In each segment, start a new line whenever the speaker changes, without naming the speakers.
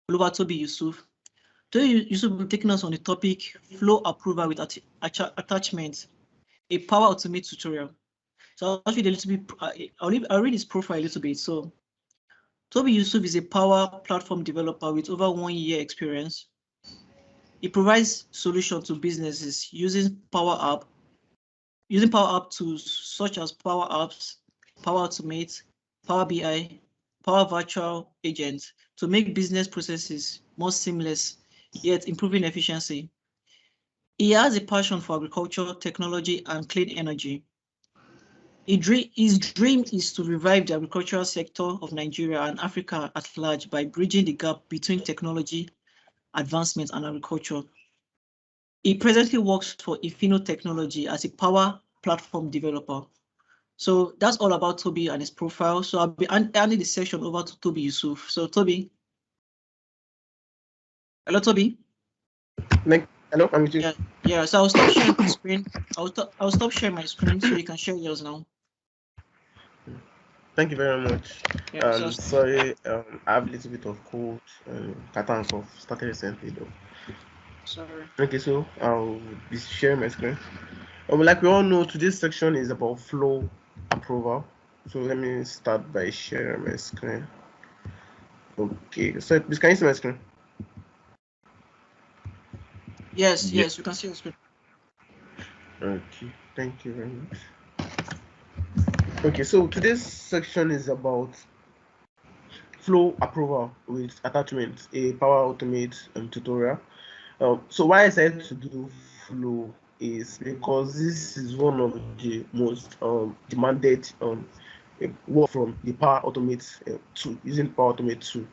Oluwatobi Yusuf. Today, Yusuf will be taking us on the topic flow approval with attachments, a Power Automate tutorial. So I'll read a little bit. I'll read his profile a little bit. So Tobi Yusuf is a Power Platform developer with over 1 year experience. He provides solutions to businesses using PowerApp tools such as PowerApps, Power Automate, PowerBi, Power Virtual Agent to make business processes more seamless, yet improving efficiency. He has a passion for agriculture, technology, and clean energy. His dream is to revive the agricultural sector of Nigeria and Africa at large by bridging the gap between technology, advancement, and agriculture. He presently works for Infinion Technologies as a power platform developer. So that's all about Toby and his profile. So I'll be handing the session over to Tobi Yusuf. So Toby. Hello, Toby.
Hello, I'm with you.
Yeah. So I'll stop sharing my screen. I'll stop sharing my screen so you can share yours now.
Thank you very much.
Yeah,
sorry, I have a little bit of cold and and stuff. Started recently though.
Sorry.
Okay, so I'll be sharing my screen. Like we all know, today's section is about flow approval. So let me start by sharing my screen. Okay, so please can you see my screen?
Yes, you can see your screen.
Okay, thank you very much. Okay, so today's section is about flow approval with attachment, a Power Automate tutorial. So why I decided to do flow is because this is one of the most demanded work from the Power Automate tool, using Power Automate tool.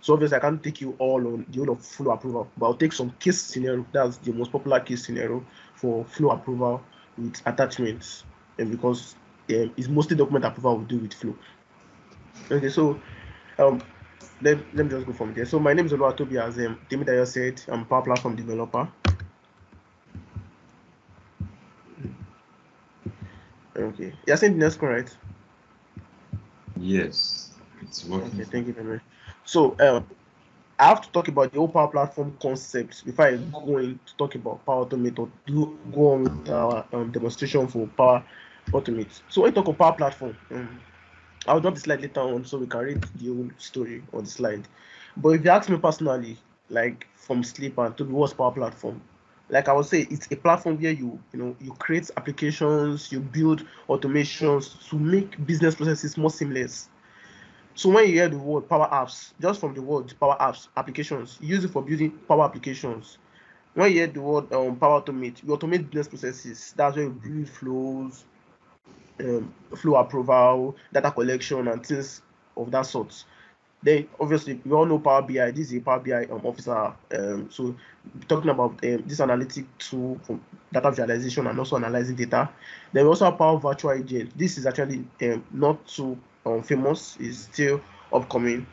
So obviously I can't take you all on the whole of flow approval, but I'll take some case scenario. That's the most popular case scenario for flow approval with attachments, and because it's mostly document approval we do with flow. Okay, so let me just go from there. So my name is Oluwatobi, as Temidayo said. I'm a Power Platform developer. Okay, you're saying the next one, right?
Yes, it's working.
Okay, thank you very much. So I have to talk about the whole Power Platform concept before I go in to talk about Power Automate or go on with our demonstration for Power Automate. So when you talk about Power Platform, I'll drop the slide later on so we can read the whole story on the slide. But if you ask me personally, like from Sleeper to what's Power Platform, like I would say, it's a platform where you create applications, you build automations to make business processes more seamless. So when you hear the word Power Apps, just from the word Power Apps applications, you use it for building Power applications. When you hear the word Power Automate, you automate business processes. That's where you build flows, flow approval, data collection, and things of that sort. Then obviously we all know Power BI. This is a Power BI officer. So talking about this analytic tool for data visualization and also analyzing data. Then we also have Power Virtual Agent. This is actually not too famous. It's still upcoming.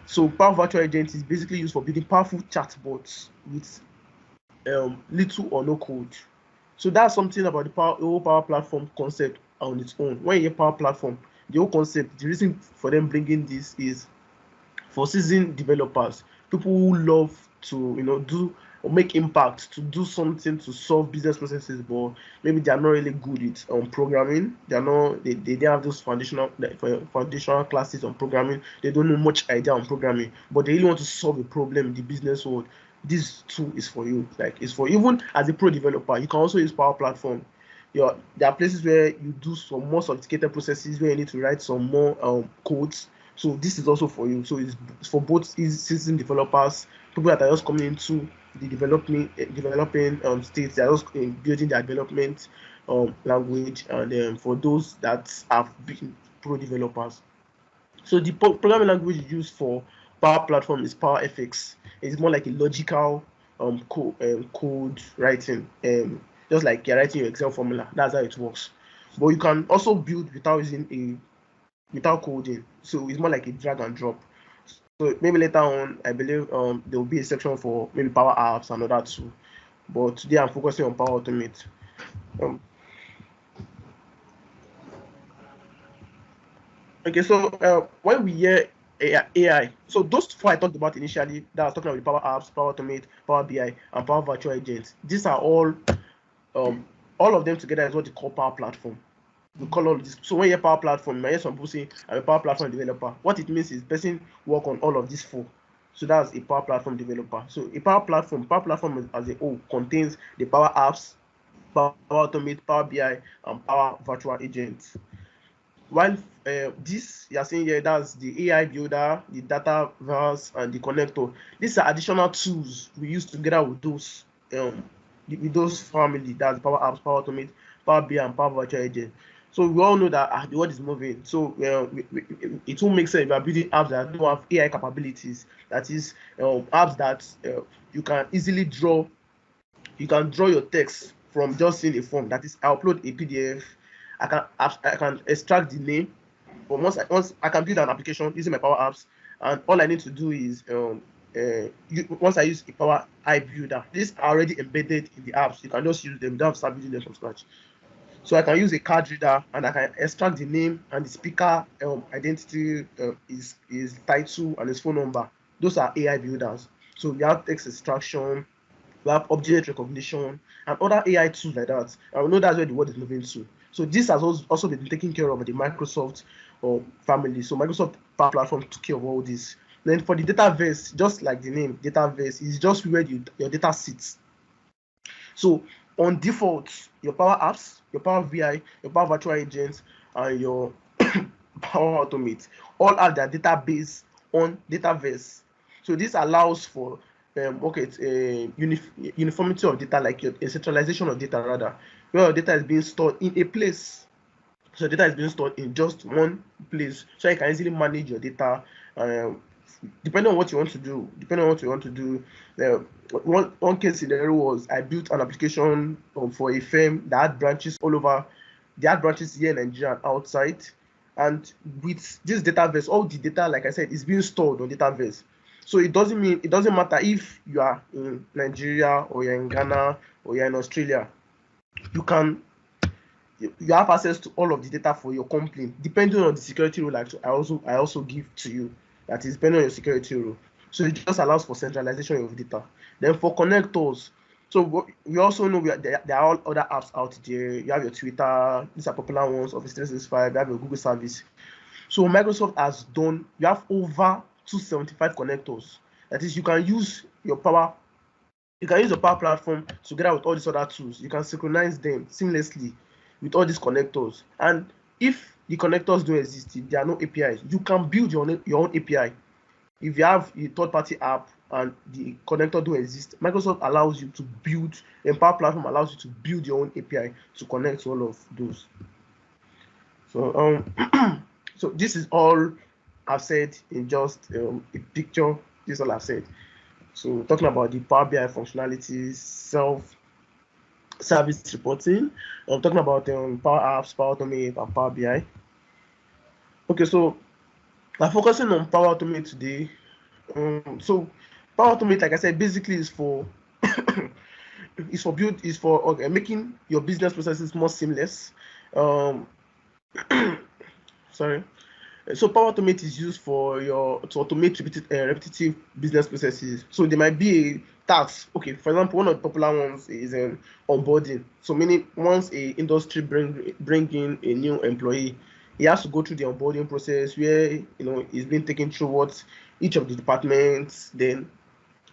So Power Virtual Agent is basically used for building powerful chatbots with little or no code. So that's something about the whole Power Platform concept on its own. When you hear Power Platform, the whole concept, the reason for them bringing this is for seasoned developers, people who love to do or make impact, to do something to solve business processes, but maybe they are not really good at programming. They don't have those foundational classes on programming. They don't know much idea on programming, but they really want to solve a problem in the business world. This tool is for you. Like, it's for even as a pro developer, you can also use Power Platform. There are places where you do some more sophisticated processes where you need to write some more codes. So this is also for you. So it's for both seasoned developers, people that are just coming into the developing states, they are just building their development language, and for those that have been pro developers. So the programming language used for Power Platform is PowerFX. It's more like a logical code writing, just like you're writing your Excel formula. That's how it works. But you can also build without coding, so it's more like a drag and drop. So maybe later on, I believe there will be a section for maybe Power Apps and other too. But today I'm focusing on Power Automate. Okay, so when we hear AI. So those four I talked about initially, that I was talking about the Power Apps, Power Automate, Power BI, and Power Virtual Agents. These are all of them together is what they call Power Platform. We call all this. So when you Power Platform, I hear some people say I'm a Power Platform developer. What it means is person work on all of these four. So that's a Power Platform developer. So a Power Platform as a whole contains the Power Apps, Power Automate, Power BI, and Power Virtual Agents. While this you are saying here, that's the AI builder, the data verse, and the connector. These are additional tools we use together with those family. That's Power Apps, Power Automate, Power BI, and Power Virtual Agent. So we all know that the world is moving. So it will make sense if you are building apps that don't have AI capabilities. That is apps that you can easily draw. You can draw your text from just seeing a form. That is, I upload a PDF. I can extract the name. But once I can build an application using my Power Apps, and all I need to do is once I use a Power I builder, these are already embedded in the apps. You can just use them. You don't have to start building them from scratch. So I can use a card reader and I can extract the name and the speaker identity, his title and his phone number. Those are AI builders. So we have text extraction, we have object recognition, and other AI tools like that. And we know that's where the world is moving to. So this has also been taken care of by the Microsoft family. So Microsoft Power Platform took care of all this. Then for the dataverse, just like the name, dataverse is just where your data sits. So on default, your Power Apps, your Power BI, your Power Virtual Agents, and your Power Automate all have their database on dataverse. So this allows for uniformity of data, like a centralization of data rather, where your data is being stored in a place. So data is being stored in just one place, so you can easily manage your data. Depending on what you want to do. One case scenario was I built an application for a firm that had branches all over. They had branches here in Nigeria and outside. And with this database, all the data, like I said, is being stored on database. So it doesn't matter if you are in Nigeria or you're in Ghana or you're in Australia. You have access to all of the data for your company, depending on the security rule. I also give to you. That is depending on your security rule. So it just allows for centralization of data. Then for connectors, so we also know there are all other apps out there. You have your Twitter, these are popular ones, Office 365, you have your Google service. So Microsoft has done, you have over 275 connectors. That is, you can use your Power Platform together with all these other tools. You can synchronize them seamlessly with all these connectors. And if the connectors don't exist, if there are no APIs, you can build your own API. If you have a third-party app and the connector don't exist, Microsoft allows you to build, and Power Platform allows you to build your own API to connect to all of those. So so this is all I've said in just a picture. This is all I've said. So talking about the Power BI functionalities, self-service reporting. I'm talking about Power Apps, Power Automate, and Power BI. Okay, so I'm focusing on Power Automate today. So Power Automate, like I said, basically is for making your business processes more seamless. Sorry. So Power Automate is used to automate repetitive business processes. So there might be a task. Okay, for example, one of the popular ones is onboarding. So once a industry bring in a new employee, he has to go through the onboarding process where he's been taken through what each of the departments. Then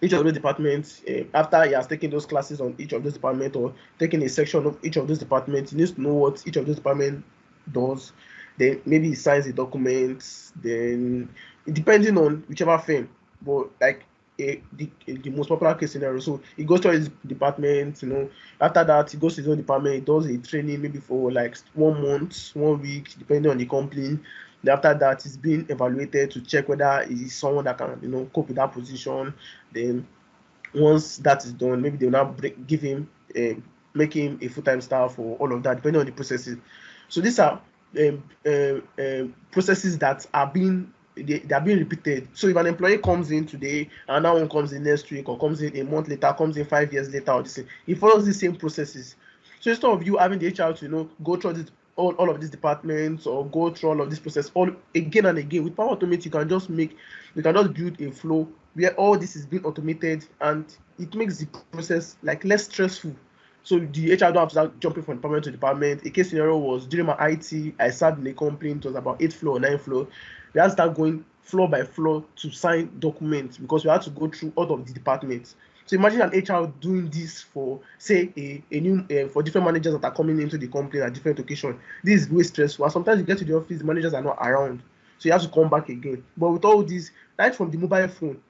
each of those departments, after he has taken those classes on each of those departments or taken a section of each of those departments, he needs to know what each of those departments does. Then maybe he signs the documents. Then depending on whichever firm, but like the most popular case scenario. So he goes to his department. After that, he goes to his own department. He does a training maybe for like 1 month, 1 week, depending on the company. Then after that, he's being evaluated to check whether he's someone that can cope with that position. Then once that is done, maybe they will now make him a full-time staff or all of that, depending on the processes. So these are processes that are being repeated. So if an employee comes in today, another one comes in next week, or comes in a month later, comes in 5 years later, or this, it follows the same processes. So instead of you having the HR to go through all of these departments or go through all of this process all again and again. With Power Automate, you can just build a flow where all this is being automated, and it makes the process like less stressful. So the HR don't have to start jumping from department to department. A case scenario was during my IT, I served in a company, it was about 8 floor or 9 floor. We had to start going floor by floor to sign documents because we had to go through all of the departments. So imagine an HR doing this for, say, a new for different managers that are coming into the company at different occasions. This is way stressful. And sometimes you get to the office, the managers are not around, so you have to come back again. But with all this, right from the mobile phone,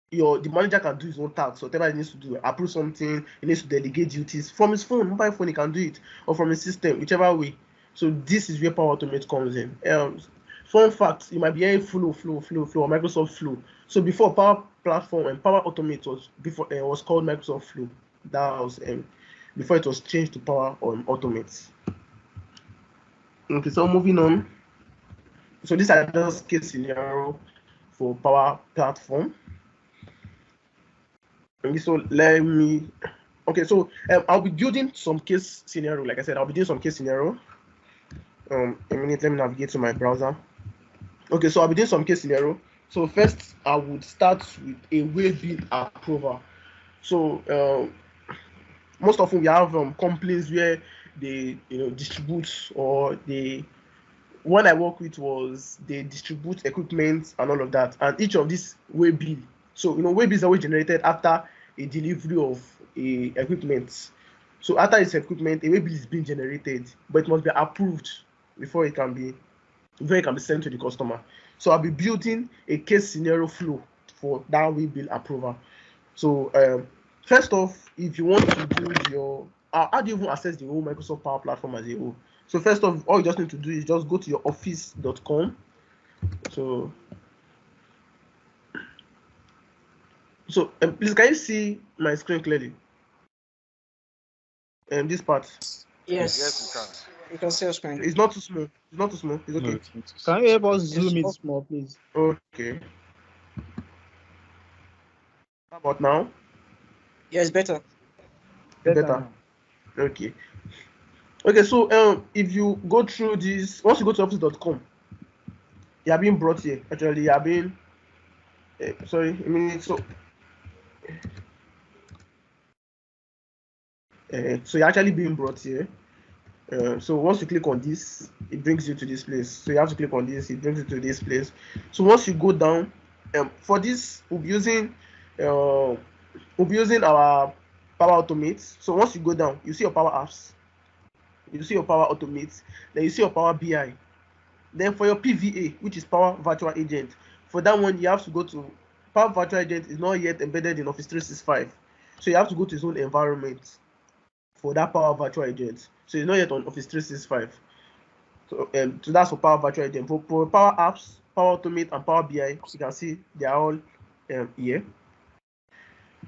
the manager can do his own tasks, whatever he needs to do, approve something, he needs to delegate duties from his phone, mobile phone, he can do it, or from his system, whichever way. So this is where Power Automate comes in. Fun fact, you might be hearing Flow, or Microsoft Flow. So before Power Platform and Power Automate was called Microsoft Flow. That was before it was changed to Power Automate. Okay, so moving on. So these are just case scenario for Power Platform. Okay, so I'll be building some case scenario. Like I said, I'll be doing some case scenario. A minute, let me navigate to my browser. Okay, so I'll be doing some case scenario. So first, I would start with a waybill approval. So most often we have companies where they distribute, or one I work with was they distribute equipment and all of that, and each of these waybill. So waybills are always generated after a delivery of a equipment. So after this equipment, a waybill is being generated, but it must be approved before it can be sent to the customer. So I'll be building a case scenario flow for that waybill approval. So first off, if you want to build your how do you even access the whole Microsoft Power Platform as a whole? So first off, all you just need to do is just go to your office.com. So please, can you see my screen clearly? This part.
Yes, you can see your screen.
It's not too small. It's okay.
Can you help us zoom it small, please?
Okay. How about now?
Yes, better.
Better. Okay. Okay, so if you go through this, once you go to office.com, you are being brought here. Actually, you are being sorry, a minute. So you're actually being brought here. So once you click on this, it brings you to this place. So you have to click on this, it brings you to this place. So once you go down, for this, we'll be using our Power Automate. So once you go down, you see your Power Apps, you see your Power Automate, then you see your Power BI. Then for your PVA, which is Power Virtual Agent, for that one you have to go to Power Virtual Agent is not yet embedded in Office 365. So you have to go to its own environment for that Power Virtual Agent. So it's not yet on Office 365. So that's for Power Virtual Agent. For Power Apps, Power Automate, and Power BI, you can see they are all here.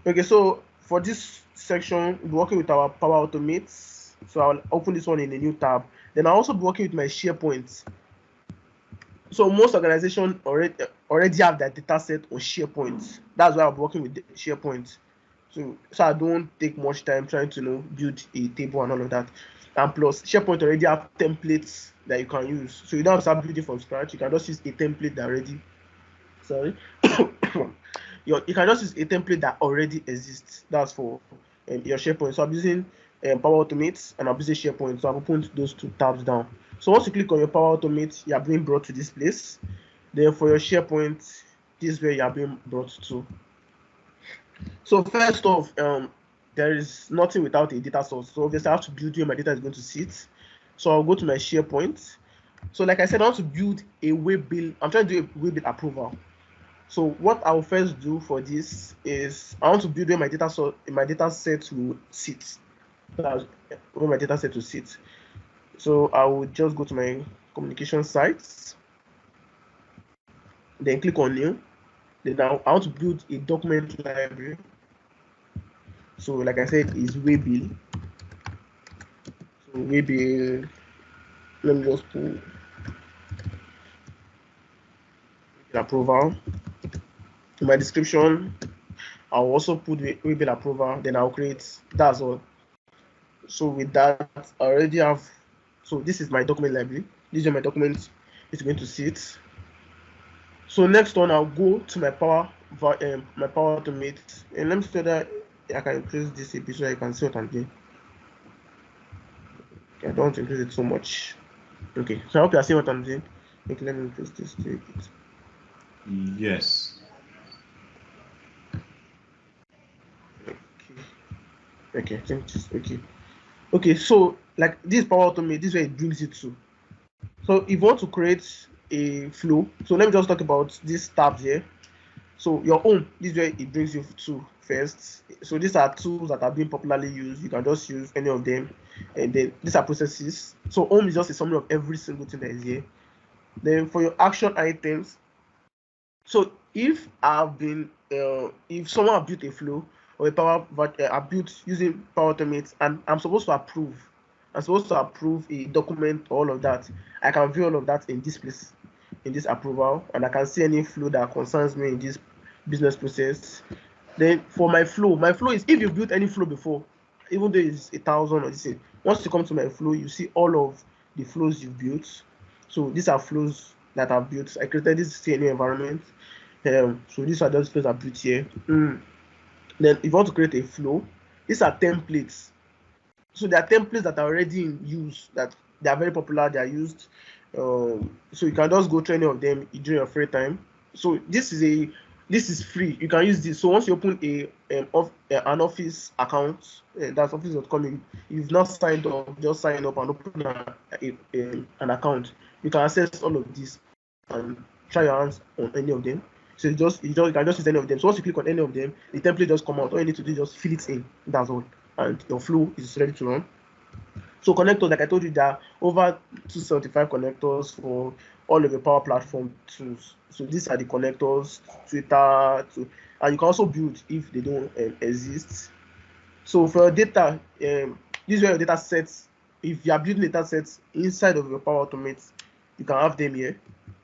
Okay, so for this section, we're working with our Power Automate. So I'll open this one in a new tab. Then I'll also be working with my SharePoint. So most organizations already have their data set on SharePoint. That's why I'm working with SharePoint. So I don't take much time trying to build a table and all of that. And plus, SharePoint already have templates that you can use. So you don't have to start building from scratch. You can just use a template that already. Sorry. You can just use a template that already exists. That's for your SharePoint. So I'm using Power Automate and I'm using SharePoint. So I've opened those two tabs down. So once you click on your Power Automate, you are being brought to this place. Then for your SharePoint, this is where you are being brought to. So first off, there is nothing without a data source. So obviously I have to build where my data is going to sit. So I'll go to my SharePoint. So like I said, I want to build a waybill. I'm trying to do a waybill approval. So what I will first do for this is I want to build where my data set will sit. That's where my data set will sit. So I will just go to my communication sites, then click on new. Then I want to build a document library. So like I said, is waybill. So waybill, let me just put approval. In my description, I'll also put waybill approval. Then I'll create. That's all. So with that, I already have So this is my document library. These are my documents. It's going to see it. So next one, I'll go to my Power Automate, and let me see that I can increase this a bit so I can see what I'm doing. Okay, I don't want to increase it so much. Okay, so I hope you are seeing what I'm doing. Okay, let me increase this to a bit.
Yes.
Okay, I think it's okay. Okay, so like this Power Automate, this is where it brings it to. So if you want to create a flow, so let me just talk about these tabs here. So your home, this is where it brings you to first. So these are tools that are being popularly used. You can just use any of them. And then these are processes. So home is just a summary of every single thing that is here. Then for your action items, so if if someone have built a flow or a built using Power Automate, and I'm supposed to approve a document, all of that, I can view all of that in this place, in this approval, and I can see any flow that concerns me in this business process. Then for my flow is, if you built any flow before, even though it's 1,000 or this, once you come to my flow, you see all of the flows you've built. So these are flows that I've built. I created this CNA environment. So these are just flows I've built here. Then if you want to create a flow, these are templates. So there are templates that are already in use, that they are very popular, they are used. So you can just go through any of them during your free time. So this is free. You can use this. So once you open an office account, that's office.com, you've not signed up, just sign up and open an account. You can access all of this and try your hands on any of them. So you can just use any of them. So once you click on any of them, the template just come out. All you need to do is just fill it in. That's all, and your flow is ready to run. So connectors, like I told you, there are over 275 connectors for all of the Power Platform tools. So these are the connectors, Twitter, and you can also build if they don't exist. So for your data, this is where your data sets, if you are building data sets inside of your Power Automate, you can have them here.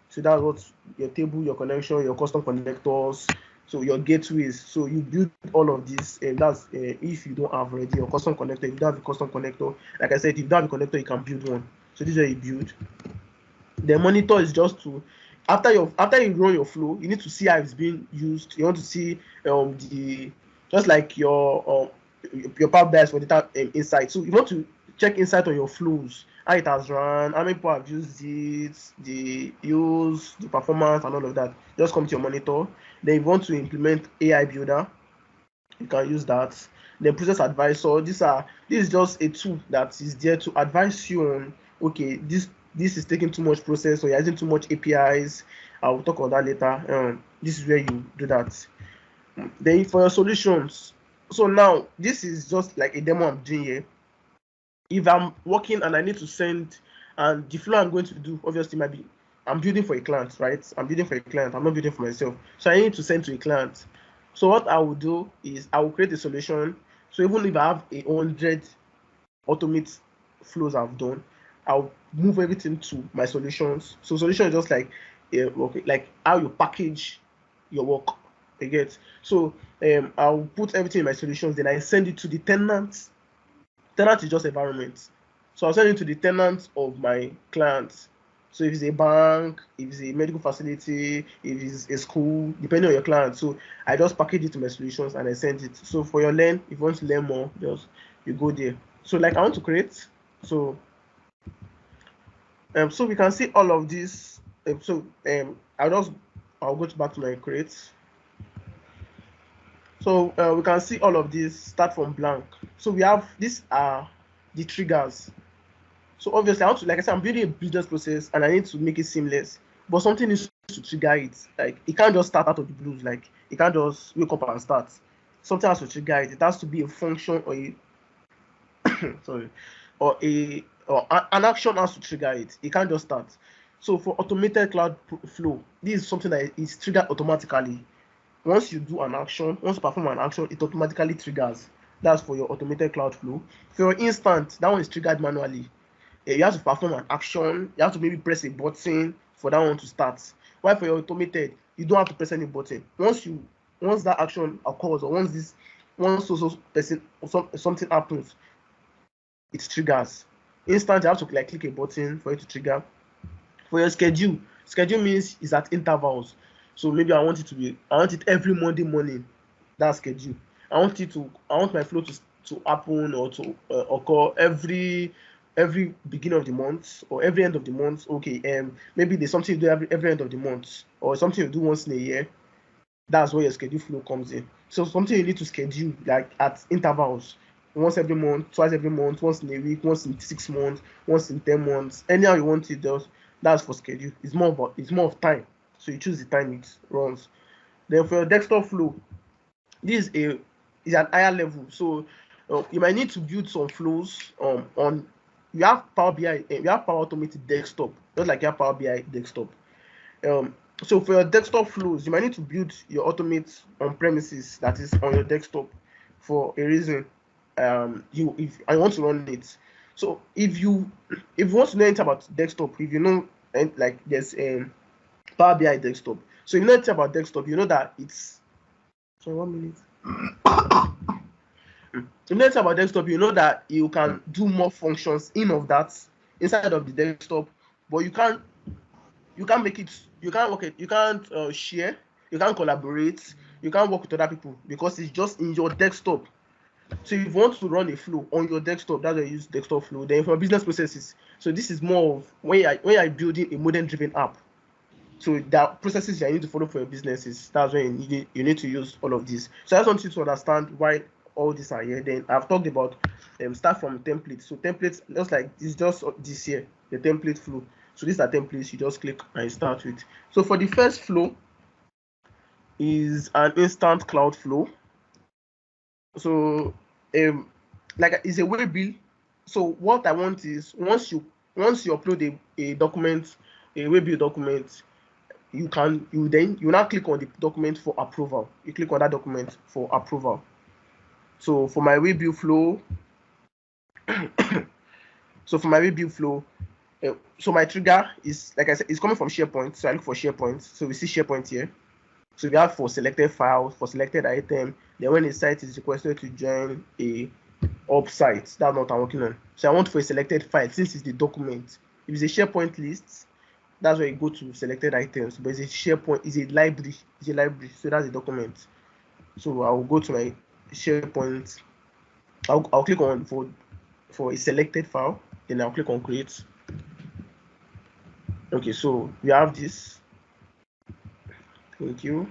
So that's what your table, your connection, your custom connectors, so your gateways. So you build all of this, and that's if you don't have already your custom connector. If you don't have a custom connector, like I said, if you don't have a connector, you can build one. So this is where you build. The monitor is just to, after you run your flow, you need to see how it's being used. You want to see just like your PowerBi for data insight. So you want to check insight on your flows, how it has run, how many people have used it, the use, the performance, and all of that. Just come to your monitor. Then you want to implement AI builder, you can use that. Then process advisor, this is just a tool that is there to advise you on, okay, this is taking too much process, or you're using too much APIs. I will talk about that later. This is where you do that. Then for your solutions, so now this is just like a demo I'm doing here. If I'm working and I need to send, and the flow I'm going to do obviously might be, I'm building for a client, right? I'm building for a client, I'm not building for myself. So I need to send to a client. So what I will do is I will create a solution. So even if I have 100 automate flows I've done, I'll move everything to my solutions. So solution is just like like how you package your work. You get? So I'll put everything in my solutions, then I send it to the tenant. Tenant is just environment. So I'll send it to the tenant of my clients. So if it's a bank, if it's a medical facility, if it's a school, depending on your client. So I just package it to my solutions and I send it. So for your learn, if you want to learn more, just you go there. So like I want to create. So so we can see all of this. I'll go back to my create. So we can see all of this start from blank. So we have, these are the triggers. So obviously I want to, like I said, I'm building a business process and I need to make it seamless, but something needs to trigger it. Like it can't just start out of the blues. Like it can't just wake up and start. Something has to trigger it. It has to be a function or a an action has to trigger it. It can't just start. So for automated cloud flow, this is something that is triggered automatically. Once you do an action, once you perform an action, it automatically triggers. That's for your automated cloud flow. For your instant, that one is triggered manually. You have to perform an action. You have to maybe press a button for that one to start. While for your automated, you don't have to press any button. Once that action occurs, or once something happens, it triggers. Instant, you have to like click a button for it to trigger. For your schedule means it's at intervals. So maybe I want it every Monday morning. That's schedule. I want my flow to happen or to occur every beginning of the month or every end of the month. Okay, maybe there's something you do every end of the month or something you do once in a year. That's where your schedule flow comes in. So something you need to schedule like at intervals, once every month, twice every month, once in a week, once in 6 months, once in 10 months, anyhow you want it. That's for schedule. It's more of time. So you choose the time it runs. Then for your desktop flow, this is an higher level. So you might need to build some flows on. You have Power BI, you have Power Automate desktop, just like you have Power BI desktop. So for your desktop flows, you might need to build your automate on premises, that is on your desktop, for a reason. If I want to run it. So if you want to know anything about desktop, if you know like there's Power BI desktop. So if you know anything about desktop, you know that it's. Sorry, 1 minute. If you know anything about desktop, you know that you can do more functions inside of the desktop, but you can't make it. You can't work it. You can't share. You can't collaborate. You can't work with other people because it's just in your desktop. So if you want to run a flow on your desktop, that's why you use desktop flow. Then for business processes, so this is more of when you're building a model-driven app. So the processes you need to follow for your businesses, that's when you need to use all of these. So I just want you to understand why all these are here. Then I've talked about start from templates. So templates, just like this, just this here, the template flow. So these are templates you just click and start with. So for the first flow is an instant cloud flow. So like it's a way bill. So what I want is once you upload a document, a way bill document, you now click on the document for approval. You click on that document for approval. So for my way bill flow, so my trigger is, like I said, it's coming from SharePoint. So I look for SharePoint. So we see SharePoint here. So we have for selected files, for selected item. Then when a site is requested to join a up site, that's what I'm working on. So I want for a selected file, since it's the document. If it's a SharePoint list, that's where you go to selected items. But it's a SharePoint, it's a library. So that's a document. So I will go to my SharePoint. I'll click on for a selected file. Then I'll click on create. Okay, so we have this. Thank you.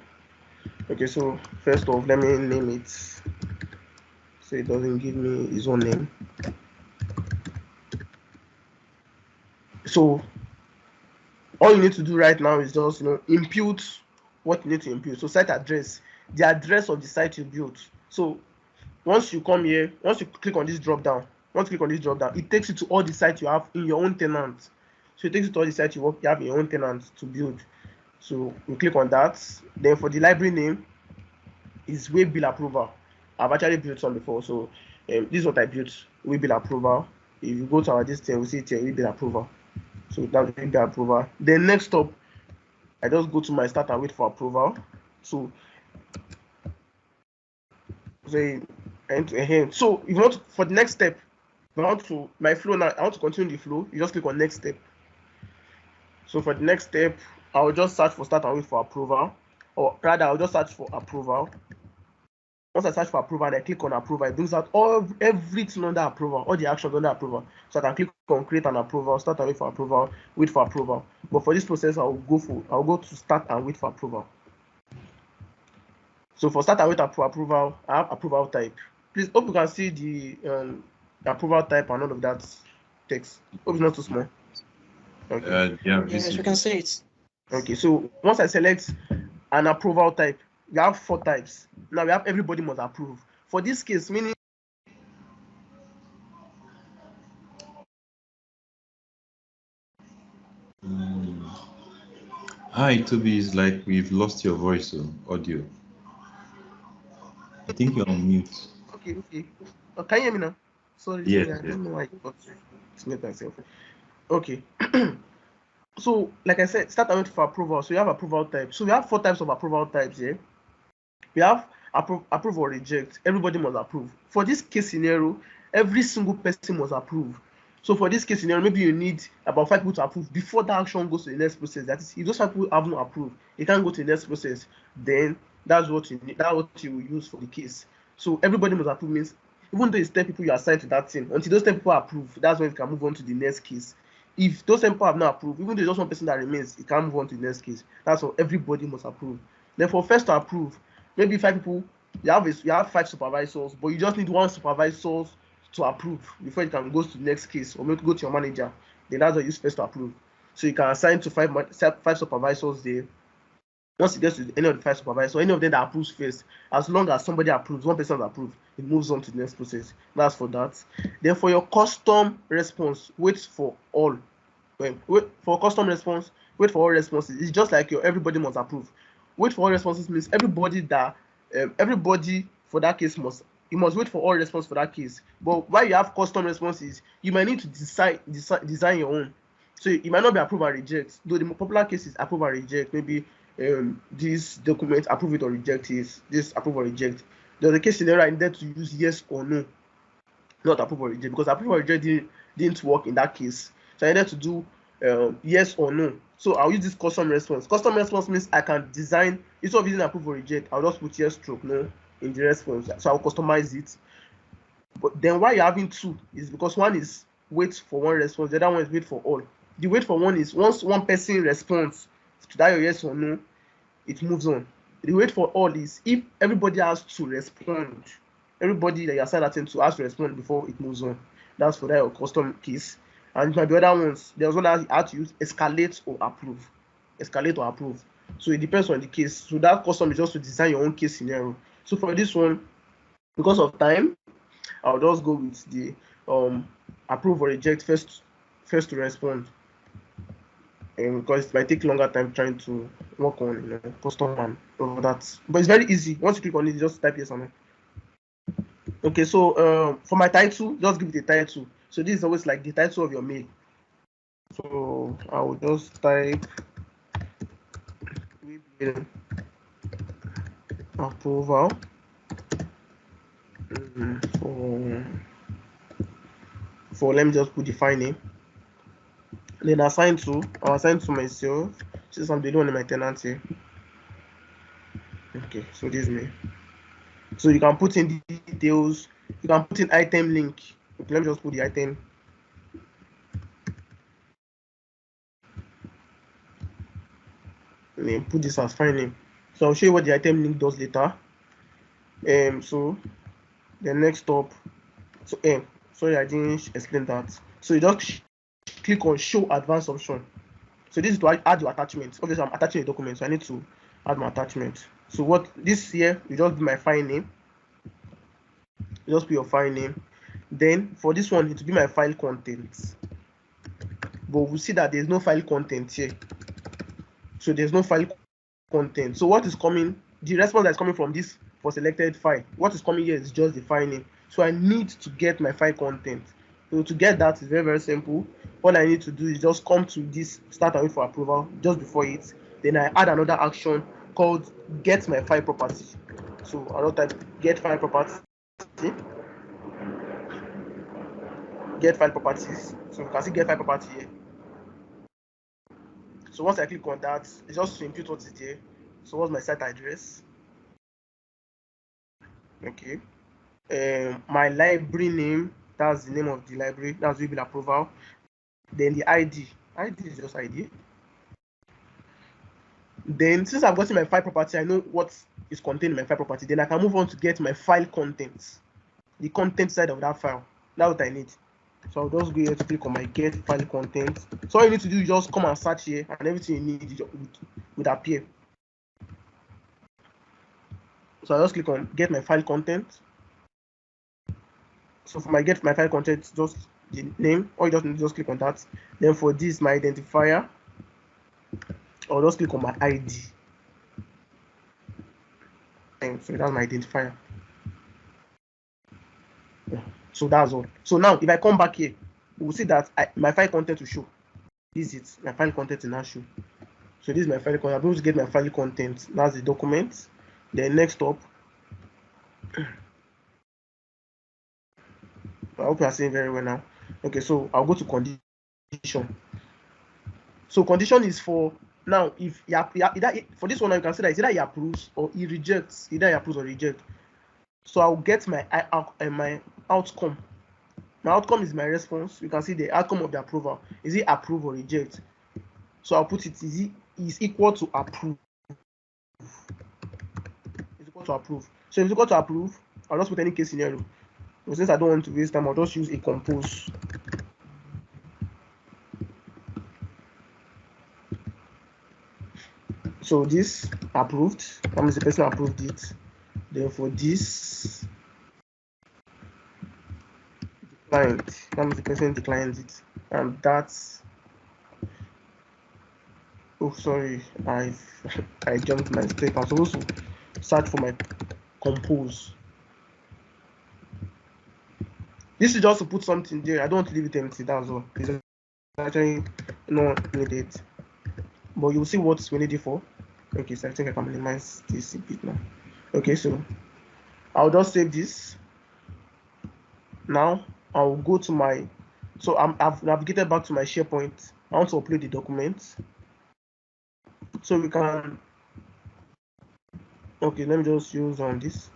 Okay, so first off, let me name it so it doesn't give me his own name. So all you need to do right now is just input what you need to input. So site address, the address of the site you built. So once you come here, once you click on this drop down, it takes you to all the sites you have in your own tenant. So it takes you to all the sites you have in your own tenant to build. So we click on that. Then for the library name is way bill approval. I've actually built some before. So this is what I built, way bill approval. If you go to our thing, we see it here, way bill approval. So that's way bill approval. Then next up, I just go to my start and wait for approval. So say end to end. So if you want for the next step, I want to continue the flow. You just click on next step. So for the next step, I will just search for start and wait for approval, or rather, I'll just search for approval. Once I search for approval and I click on approval, it brings out everything under approval, all the actions under approval. So I can click on create an approval, start and wait for approval, wait for approval. But for this process, I'll go to start and wait for approval. So for start and wait for approval, I have approval type. Please hope you can see the approval type and all of that text. Hope it's not too small.
Okay.
Yes, we can see it.
Okay, so once I select an approval type, we have 4 types. Now we have everybody must approve. For this case, meaning
Hi, Toby. It's like we've lost your voice or audio. I think you're on mute.
okay. Can you hear me now? Sorry,
Yes,
I don't know why I got to mute myself. Okay. So, like I said, start and wait for approval. So you have approval type. So we have 4 types of approval types here. We have approve or reject. Everybody must approve. For this case scenario, every single person must approve. So for this case scenario, maybe you need about 5 people to approve before that action goes to the next process. That is, if those 5 people haven't approved, it can't go to the next process. Then that's what you need. That's what you will use for the case. So everybody must approve means even though it's 10 people you assign to that team, until those 10 people approve, that's when you can move on to the next case. If those 10 people have not approved, even though there's just one person that remains, it can't move on to the next case. That's what everybody must approve. Then for first to approve, maybe 5 people, you have 5 supervisors, but you just need 1 supervisor to approve before you can go to the next case, or maybe go to your manager. Then that's what you use first to approve. So you can assign to 5 supervisors there. Once it gets to any of the 5 supervisors, or any of them that approves first, as long as somebody approves, 1 person approves, it moves on to the next process. That's for that. Then for your custom response, wait for all. For custom response, wait for all responses. It's just like your everybody must approve. Wait for all responses means everybody for that case you must wait for all response for that case. But while you have custom responses, you might need to design your own. So it might not be approve and reject. Though the more popular case is approve and reject. Maybe this document approve it or reject it. This approve or reject. There's a case scenario I needed to use yes or no, not approve or reject, because approve or reject didn't work in that case. So I needed to do yes or no. So I'll use this custom response. Custom response means I can design, instead of using approve or reject, I'll just put yes stroke no in the response. So I'll customize it. But then why you're having 2 is because one is wait for 1 response, the other one is wait for all. The wait for 1 is once 1 person responds to that yes or no, it moves on. The wait for all is if everybody has to respond, everybody that you assign that to has to respond before it moves on. That's for that custom case. And the other ones, there's one that you have to use escalate or approve. Escalate or approve. So it depends on the case. So that custom is just to design your own case scenario. So for this one, because of time, I'll just go with the approve or reject first to respond. And because it might take longer time trying to work on custom and all that. But it's very easy. Once you click on it, you just type yes or no. Okay, so for my title, just give it a title. So this is always like the title of your mail. So I will just type approval for let me just put the file name. Then I'll assign to myself since I'm the one in my tenant here. Okay, so this is me. So you can put in the details, you can put in item link. Okay, let me just put the item. And then put this as file name. So I'll show you what the item link does later. So the next stop. So sorry, I didn't explain that. So you just click on show advanced option. So this is to add your attachment. Obviously, I'm attaching a document, so I need to add my attachment. So what this here, you just do my file name. You just put your file name. Then for this one, it will be my file content. But we'll see that there's no file content here. So there's no file content. So what is coming? The response that is coming from this for selected file. What is coming here is just the file name. So I need to get my file content. So to get that is very, very simple. All I need to do is just come to this start and wait for approval just before it. Then I add another action called get my file property. So I'll type get file property. Get file properties. So you can see get file property here. So once I click on that, it's just to impute what is there. So what's my site address? Okay. My library name, that's the name of the library, that's the bill approval. Then the ID is just ID. Then since I've gotten my file property, I know what is contained in my file property. Then I can move on to get my file contents, the content side of that file. That's what I need. So I'll just go here to click on my get file content. So all you need to do is just come and search here, and everything you need would appear. So I'll just click on get my file content. So for my get my file content, just the name, or you just need to just click on that. Then for this, my identifier, I'll just click on my ID. And so that's my identifier. So that's all. So now if I come back here, we'll see that my file content will show. This is it. My file content will now show. So this is my file content. I'm able to get my file content. That's the document. Then next up, I hope you are seeing very well now. Okay, so I'll go to condition. So condition is for now if either for this one, you can say that it's either he approves or he rejects. Either he approves or reject. So I'll get my outcome. My outcome is my response. You can see the outcome of the approval. Is it approve or reject? So I'll put it is equal to approve. Is equal to approve. So if it's equal to approve, I'll just put any case scenario. But since I don't want to waste time, I'll just use a compose. So this approved, that means the person approved it. Then for this declined, that means the person declined it. And that's, oh sorry, I jumped my step. I'm supposed to search for my compose. This is just to put something there. I don't want to leave it empty, that's all. It's actually not needed. But you'll see what we need it for. Okay, so I think I can minimize this a bit now. Okay, so I'll just save this. Now I'll go to my, so I've navigated back to my SharePoint. I want to upload the document. So we can, okay, let me just use this.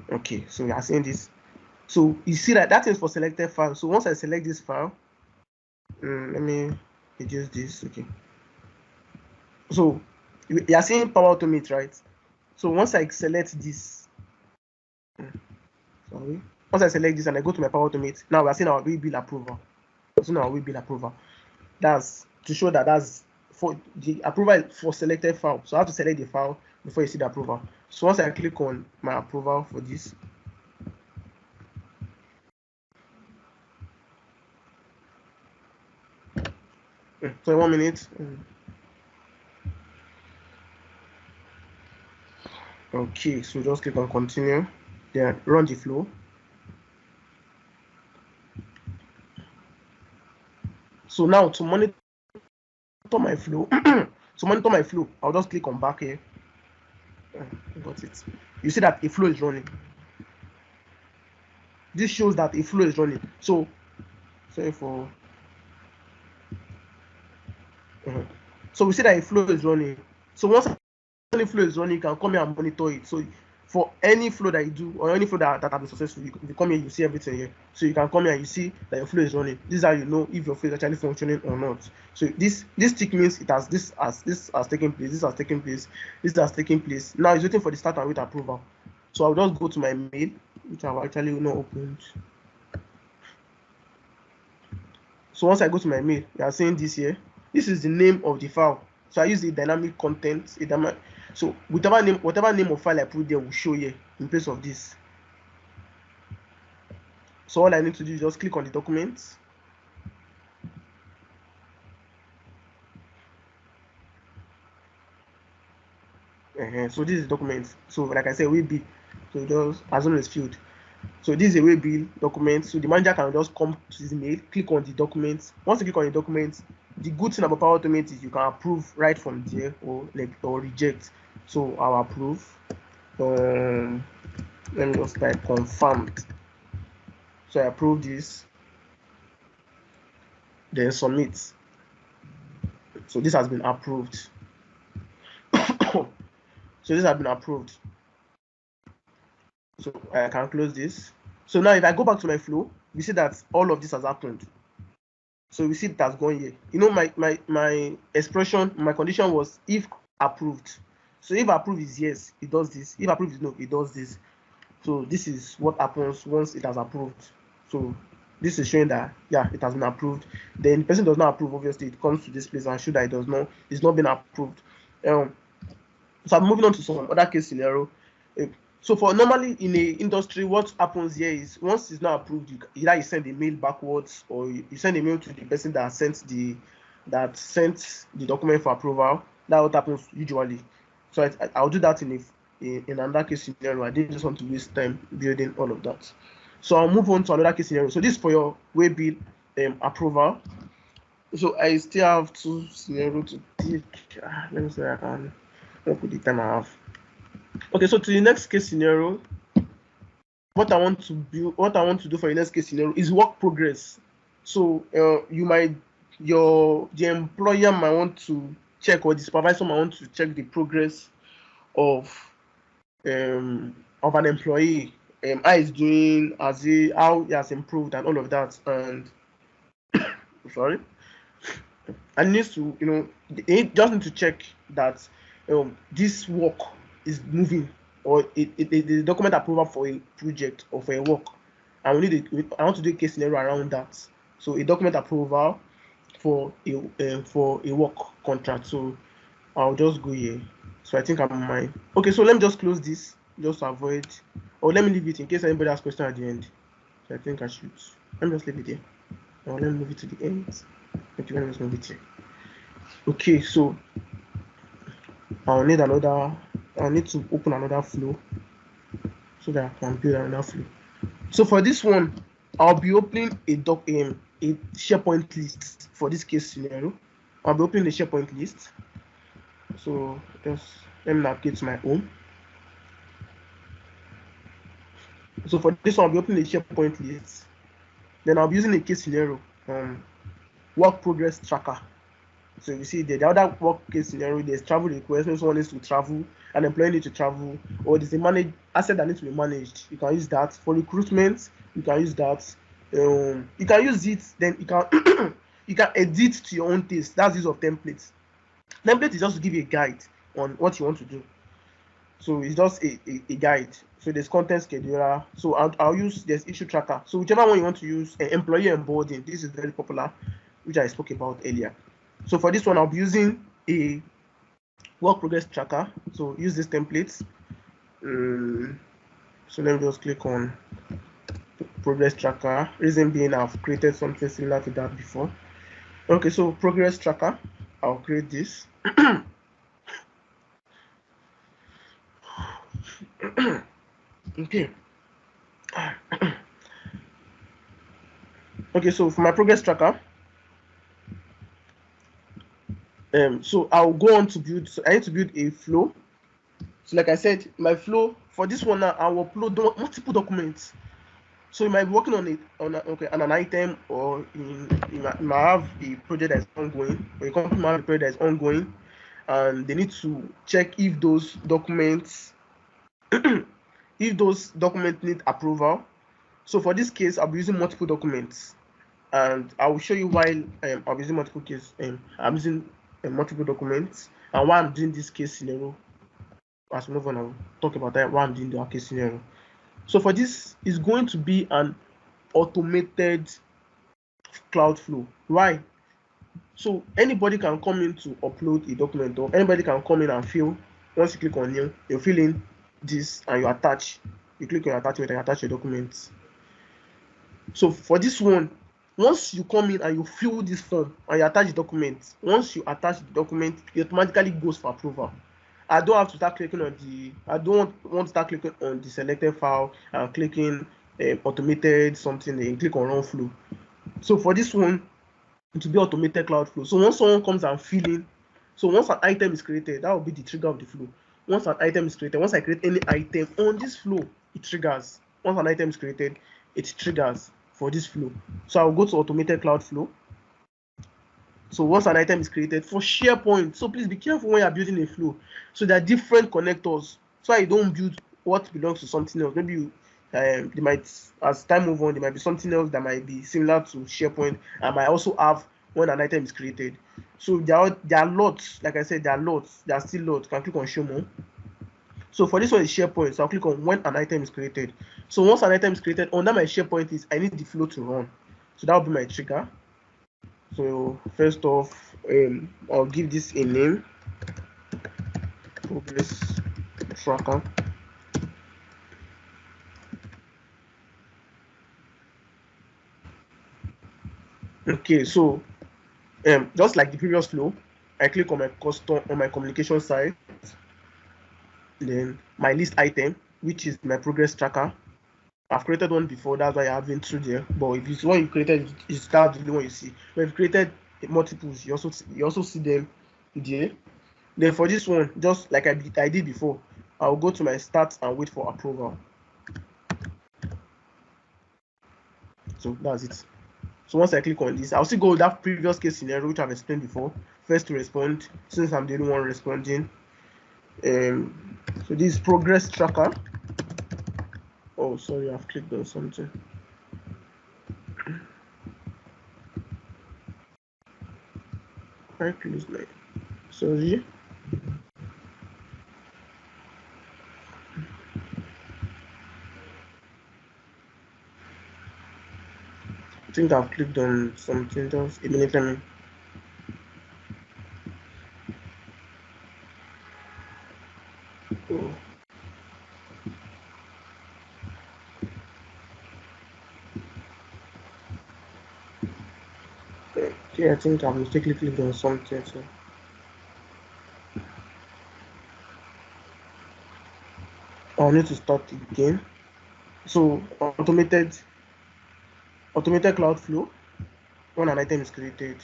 Okay, so we are seeing this. So you see that is for selected file. So once I select this file, let me reduce this. Okay. So you are seeing Power Automate, right? So once I select this, sorry, once I select this and I go to my Power Automate, now we are seeing our bill approval. So now we bill approval. That's to show that that's for the approval for selected file. So I have to select the file before you see the approval. So once I click on my approval for this, so 1 minute. Okay, so just click on continue, then run the flow. So now to monitor my flow, I'll just click on back here. Got it. You see that a flow is running. This shows that a flow is running. So sorry for so we see that a flow is running. So once any flow is running, you can come here and monitor it. So for any flow that you do or any flow that have been successful, you come here, you see everything here. So you can come here and you see that your flow is running. This is how you know if your flow is actually functioning or not. So this tick means it has this has taken place, this has taken place, this has taken place. Now it's waiting for the start and wait approval. So I'll just go to my mail, which I've actually not opened. So once I go to my mail, you are seeing this here. This is the name of the file. So I use the dynamic content. So whatever name of file I put there will show here in place of this. So all I need to do is just click on the document. So this is the document. So like I said, will be so just as long as filled. So this is a way bill document. So the manager can just come to his mail, click on the document. Once you click on the document, the good thing about Power Automate is you can approve right from there or reject. So I'll approve. Let me just type confirmed. So I approve this. Then submit. So this has been approved. So this has been approved. So I can close this. So now if I go back to my flow, we see that all of this has happened. So we see it has gone here. You know, my expression, my condition was if approved. So if approved is yes, it does this. If approved is no, it does this. So this is what happens once it has approved. So this is showing that yeah, it has been approved. Then the person does not approve, obviously it comes to this place and show that it's not been approved. So I'm moving on to some other case scenario. So for normally in a industry, what happens here is once it's not approved, either you send a mail backwards or you send a mail to the person that sent the document for approval. That's what happens usually. So I'll do that in another case scenario. I didn't just want to waste time building all of that. So I'll move on to another case scenario. So this is for your way bill approval. So I still have 2 scenarios to take. Let me see if I can work with the time I have. Okay, so to the next case scenario, what I want to build, what I want to do for the next case scenario is work progress. So the employer might want to check, or the supervisor might want to check the progress of an employee, how he's doing, how he has improved, and all of that. And sorry, and needs to, they just need to check that this work is moving, or the document approval for a project or for a work. And I want to do a case scenario around that. So a document approval for a work contract. So I'll just go here. So I think I'm on mine. Okay, so let me just close this just to avoid, or let me leave it in case anybody has question at the end. So I think I should. Let me just leave it here. Or let me move it to the end. Okay, let me just move it here. Okay, so I'll need to open another flow so that I can build another flow. So for this one, I'll be opening a SharePoint list for this case scenario. I'll be opening the SharePoint list. So just let me navigate to my home. So for this one, I'll be opening the SharePoint list. Then I'll be using a case scenario, work progress tracker. So you see the other work case scenario, there's travel request, when someone needs to travel, an employee needs to travel, or there's a asset that needs to be managed. You can use that for recruitment. You can use that. You can use it. Then you can you can edit to your own taste. That's use of templates. Template is just to give you a guide on what you want to do. So it's just a guide. So there's content scheduler. So I'll use there's issue tracker. So whichever one you want to use, employee onboarding. This is very popular, which I spoke about earlier. So for this one, I'll be using a work progress tracker. So use this template. So let me just click on progress tracker. Reason being, I've created something similar to that before. Okay, so progress tracker. I'll create this. Okay. Okay, so for my progress tracker, so I'll go on to build. So I need to build a flow. So like I said, my flow for this one now, I'll upload multiple documents. So you might be working on an item, or you might have a project that's ongoing, or a company might have a project that's ongoing, and they need to check if those documents need approval. So for this case, I'll be using multiple documents, and I will show you why I'll be using multiple cases. I'm using multiple documents, and why I'm doing this case scenario. As we move on, I'll talk about that, why I'm doing the case scenario. So for this, is going to be an automated cloud flow. Why? So anybody can come in to upload a document, or anybody can come in and fill. Once you click on new, you fill in this and you attach. You click on your attachment and attach your documents. So for this one, once you come in and you fill this form and you attach the document, once you attach the document, it automatically goes for approval. I don't have to start clicking on I don't want to start clicking on the selected file and clicking automated something, and click on run flow. So for this one, it will be automated cloud flow. So once someone comes and fill in, so once an item is created, that will be the trigger of the flow. Once an item is created, once I create any item on this flow, it triggers. Once an item is created, it triggers for this flow. So I'll go to automated cloud flow. So once an item is created for SharePoint, so please be careful when you're building a flow. So there are different connectors. So I don't build what belongs to something else. Maybe they might, as time moves on, there might be something else that might be similar to SharePoint, and might also have when an item is created. So there are lots. Like I said, there are lots. There are still lots. You can click on show more. So for this one is SharePoint. So I'll click on when an item is created. So once an item is created, under my SharePoint is I need the flow to run. So that will be my trigger. So first off, I'll give this a name, progress tracker. Okay, so just like the previous flow, I click on my communication side, then my list item, which is my progress tracker. I've created one before, that's why I haven't through there. But if it's one you created, it's that the one you see. When you've created multiples, you also see them there. Then for this one, just like I did before, I'll go to my stats and wait for approval. So that's it. So once I click on this, I'll still go with that previous case scenario which I've explained before. First to respond, since I'm the only one responding. So this is progress tracker. Oh, sorry, I've clicked on something. I close my. Sorry. I think I've clicked on something. Just a minute, let me. Oh. Okay, I think I've mistakenly clicked on something. So. I'll need to start again. So automated cloud flow when an item is created.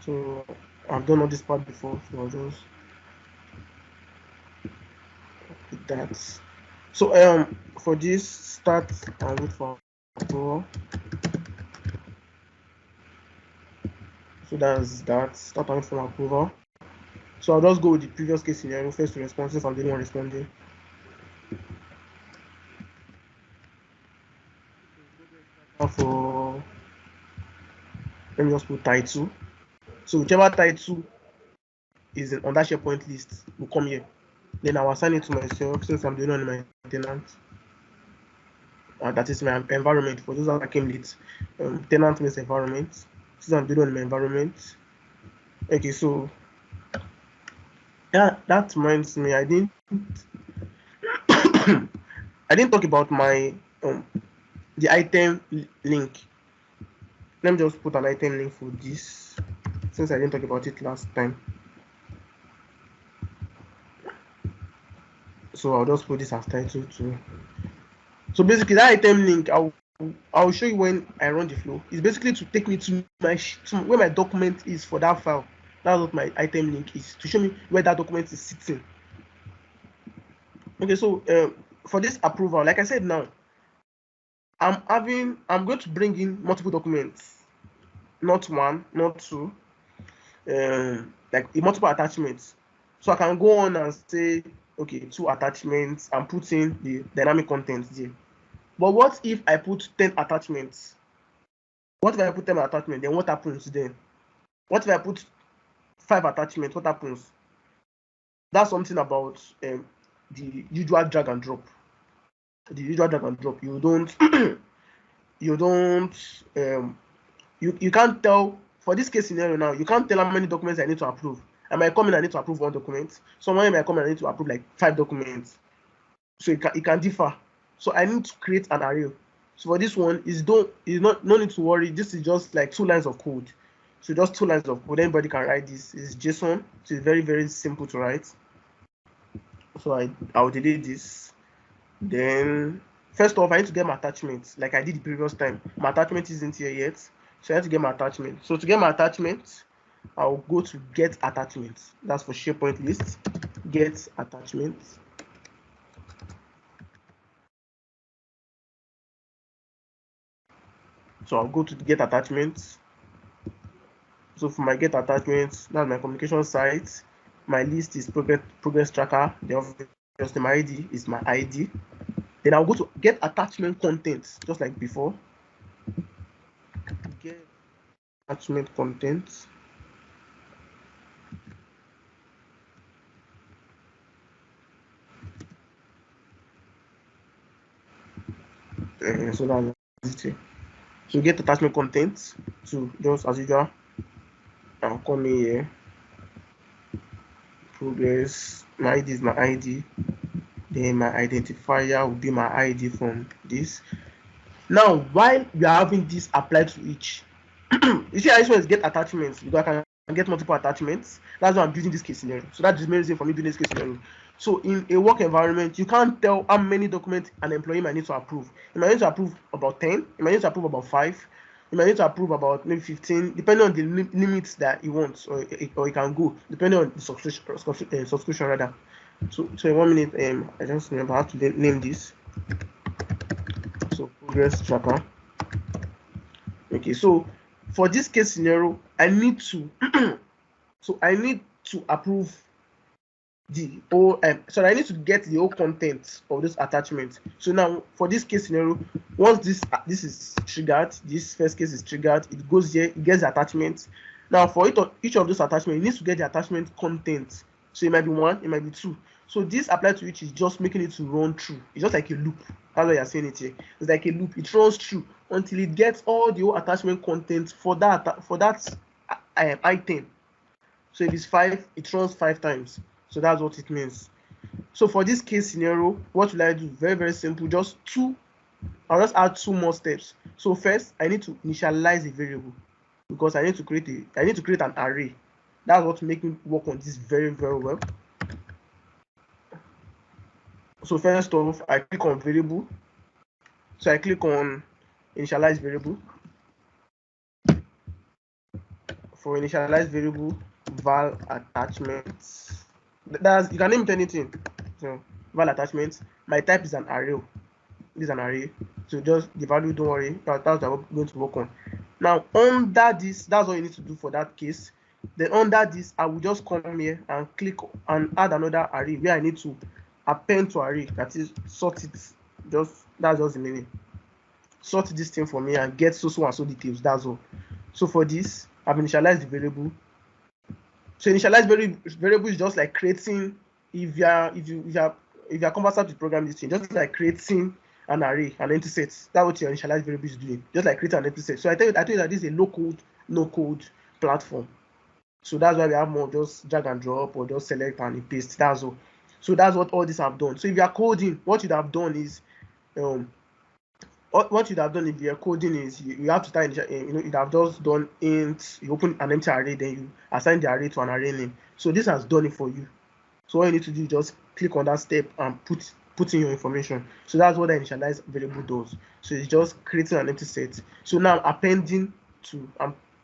So I've done all this part before, so I'll just click that. So for this, start and wait for approval. So that's that, start and wait for approval. So I'll just go with the previous case scenario, first to respond since I'm the only one responding. For let me just put title. So whichever title is on that SharePoint list will come here. Then I'll assign it to myself since I'm the only one in my tenant. That is my environment. For those that came late, tenant means environment. Since I'm the only one in my environment. Okay, so yeah, that reminds me. I didn't talk about my the item link. Let me just put an item link for this since I didn't talk about it last time. So I'll just put this as title too. So basically that item link I'll show you when I run the flow. It's basically to take me to where my document is for that file. That's what my item link is, to show me where that document is sitting. Okay, so for this approval, like I said now, I'm going to bring in multiple documents, not one, not two, like multiple attachments. So I can go on and say, okay, 2 attachments, I'm putting the dynamic content there. But what if I put 10 attachments? What if I put 10 attachments? Then what happens then? What if I put 5 attachments? What happens? That's something about the usual drag and drop. The usual drag and drop. You can't tell, for this case scenario now, you can't tell how many documents I need to approve. I might come in and need to approve 1 document. Someone might come in and need to approve like 5 documents. So it can differ. So I need to create an array. So for this one, no need to worry. This is just like 2 lines of code. So just 2 lines of code. Anybody can write this. It's JSON. So it's very, very simple to write. So I'll delete this. Then first off, I need to get my attachment like I did the previous time. My attachment isn't here yet. So I have to get my attachment. So to get my attachment, I'll go to get attachments. That's for SharePoint list. Get attachments. So I'll go to get attachments. So for my get attachments, that's my communication site. My list is progress tracker. The my ID is my ID. Then I'll go to get attachment content, just like before. Get attachment content. So that's it. So get attachment content. So just as usual, I'll come in here. Progress. My ID is my ID. Then my identifier will be my ID from this. Now, while we are having this applied to each, you see, this one is get attachments because I can get multiple attachments. That's why I'm building this case scenario. So that's the main reason for me building this case scenario. So in a work environment, you can't tell how many documents an employee might need to approve. He might need to approve about 10. He might need to approve about 5. He might need to approve about maybe 15, depending on the limits that he wants or he can go, depending on the subscription rather. So 1 minute. I just remember I have to name this. So progress tracker. Okay, so for this case scenario, I need to approve the whole I need to get the whole content of this attachment. So now for this case scenario, once this is triggered, this first case is triggered, it goes here, it gets the attachment. Now for each of those attachments, it needs to get the attachment content. So it might be 1, it might be 2. So this applied to each is just making it to run through. It's just like a loop. That's why you're saying it here. It's like a loop. It runs through until it gets all the whole attachment content for that item. So if it's 5, it runs 5 times. So that's what it means. So for this case scenario, what will I do? Very, very simple. Just 2. I'll just add 2 more steps. So first, I need to initialize a variable because I need to create an array. That's what makes me work on this very, very well. So first off, I click on variable. So I click on initialize variable. For initialize variable, val attachments. You can name it anything. So val attachments. My type is an array. This is an array. So just the value, don't worry. That's what I'm going to work on. Now under this, that's all you need to do for that case. Then under this, I will just come here and click and add another array where I need to append to array. That is sort it. That's just the meaning. Sort this thing for me and get so and so details. That's all. So for this, I've initialized the variable. So initialize variable is just like creating, if you are conversant with programming this thing, just like creating an array, an empty set. That's what your initialize variable is doing. Just like creating an empty set. So I tell you that this is a low code, no code platform. So that's why we have more just drag and drop or just select and paste. That's all. So that's what all this have done. So if you are coding, what you'd have done is what you'd have done if you're coding is you have to start, you'd have just done int, you open an empty array, then you assign the array to an array name. So this has done it for you. So all you need to do is just click on that step and put in your information. So that's what the initialize variable does. So it's just creating an empty set. So now appending to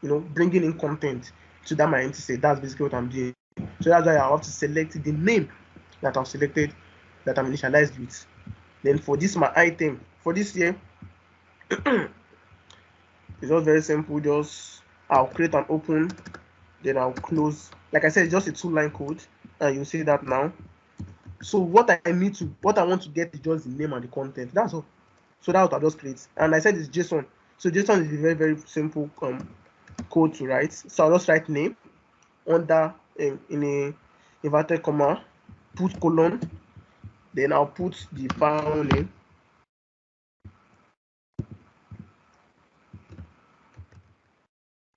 bringing in content to that my empty set. That's basically what I'm doing. So that's why I have to select the name that I've selected, that I'm initialized with. Then for this my item, for this here, it's just very simple. Just I'll create an open, then I'll close. Like I said, it's just a 2-line code, and you'll see that now. So what I want to get is just the name and the content. That's all. So that's what I just create. And I said it's JSON. So JSON is a very, very simple code to write. So I'll just write name under in a inverted comma, put colon, then I'll put the file name.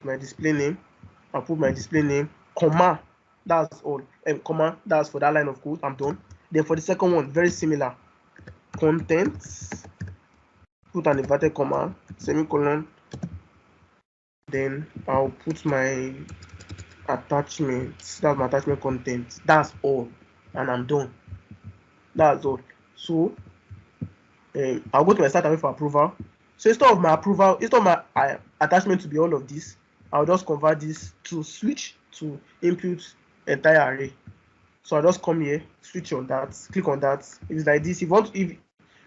My display name, I'll put my display name, comma, that's all, comma, that's for that line of code. I'm done. Then for the second one, very similar, content, put an inverted comma, semicolon, then I'll put my attachments, that's my attachment content. That's all, and I'm done. That's all. So I'll go to my start away for approval. So instead of my attachment to be all of this, I'll just convert this to switch to input entire array. So I'll just come here, switch on that, click on that. If it's like this, if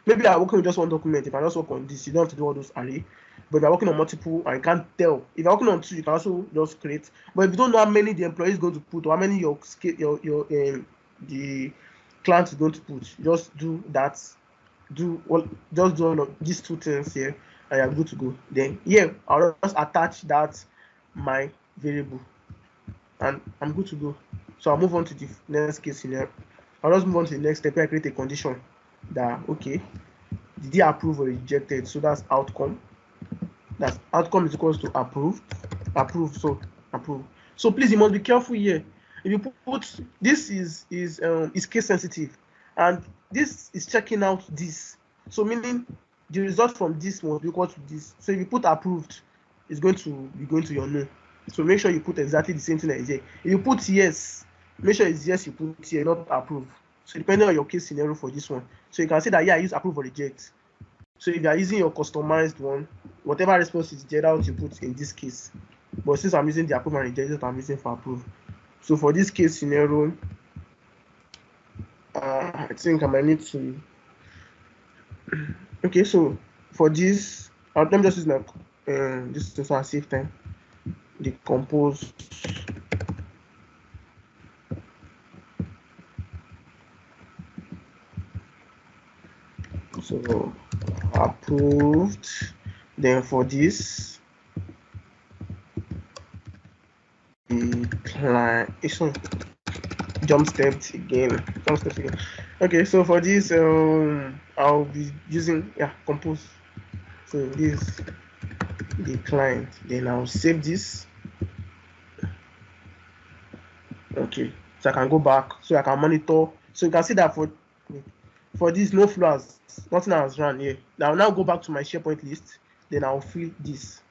maybe I'm working with just one document, if I just work on this, you don't have to do all those array. But if you're working on multiple and you can't tell, if you're working on 2, you can also just create. But if you don't know how many the employee is going to put or how many the client is going to put, just do that. Just do all of these 2 things here, and you're good to go. Then here I'll just attach that my variable, and I'm good to go. So I'll move on to the next case scenario. I'll just move on to the next step where I create a condition that okay, did he approve or rejected? So that's outcome. That's outcome is equals to approved. So approve. So please, you must be careful here. If you put this is case sensitive, and this is checking out this. So meaning the result from this must be equal to this. So if you put approved, it's going to be going to your no. So make sure you put exactly the same thing that is here. If you put yes, make sure it's yes you put here, not approve. So depending on your case scenario for this one. So you can say that yeah, I use approve or reject. So if you are using your customized one, whatever response is there out you put in this case. But since I'm using the approve and reject, I'm using for approve. So for this case scenario, I think I might need to. Okay, so for this, let me just use my this to save time. Decompose. So approved. Then for this, the client jump stepped again. Okay, so for this, I'll be using compose. So this the client. Then I'll save this. Okay, so I can go back, so I can monitor. So you can see that for this, no flow has nothing has run here. I'll now go back to my SharePoint list. Then I'll fill this.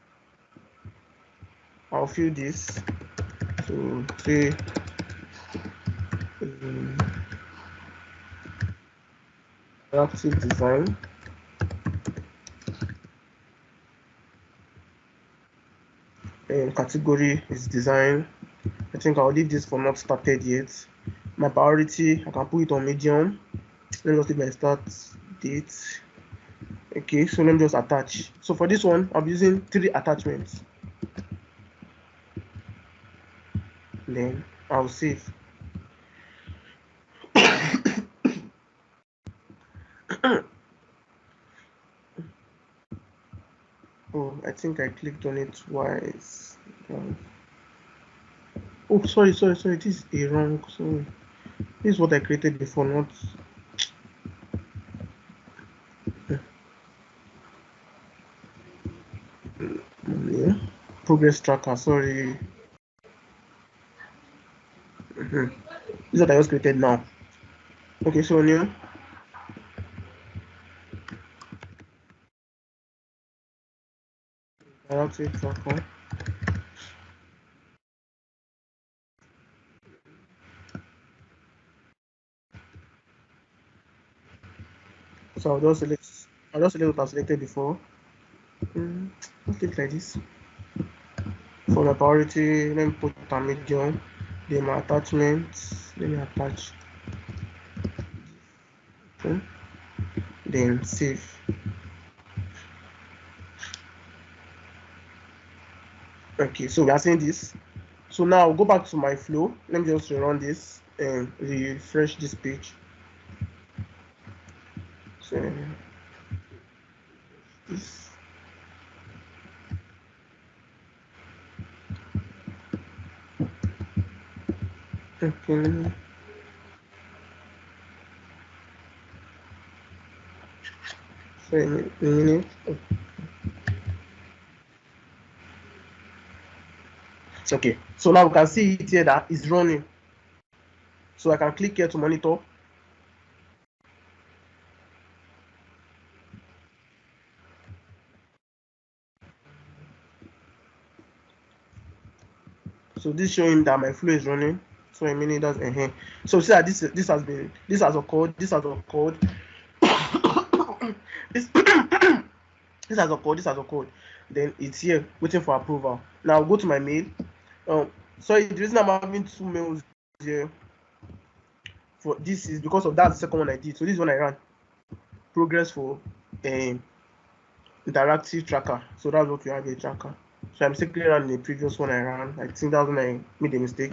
So say interactive design. And category is design. I think I'll leave this for not started yet. My priority, I can put it on medium. Let me just leave my start date. Okay, so let me just attach. So for this one, I'm using 3 attachments. Then I'll save. Oh, I think I clicked on it twice. Oh, sorry. This is a wrong. Sorry. This is what I created before, not. Yeah. Progress tracker. Sorry. This is what I just created now. Okay, so new. Interactive tracker. So I'll just select what I selected before. Let's leave it like this. For my priority, let me put a medium. Then my attachments, let me attach. Okay. Then save. Okay, so we are seeing this. So now I'll go back to my flow. Let me just run this and refresh this page. So this. Okay. So a minute. Okay, so now we can see it here that it's running. So I can click here to monitor. So this showing that my flow is running. So a minute does So see that this has occurred. This has occurred. this has occurred. Then it's here waiting for approval. Now I'll go to my mail. Sorry, the reason I'm having 2 mails here for this is because of that second one I did. So this one I ran progress for interactive tracker. So that's what we have a tracker. So I mistakenly ran the previous one I ran. I think that's when I made a mistake.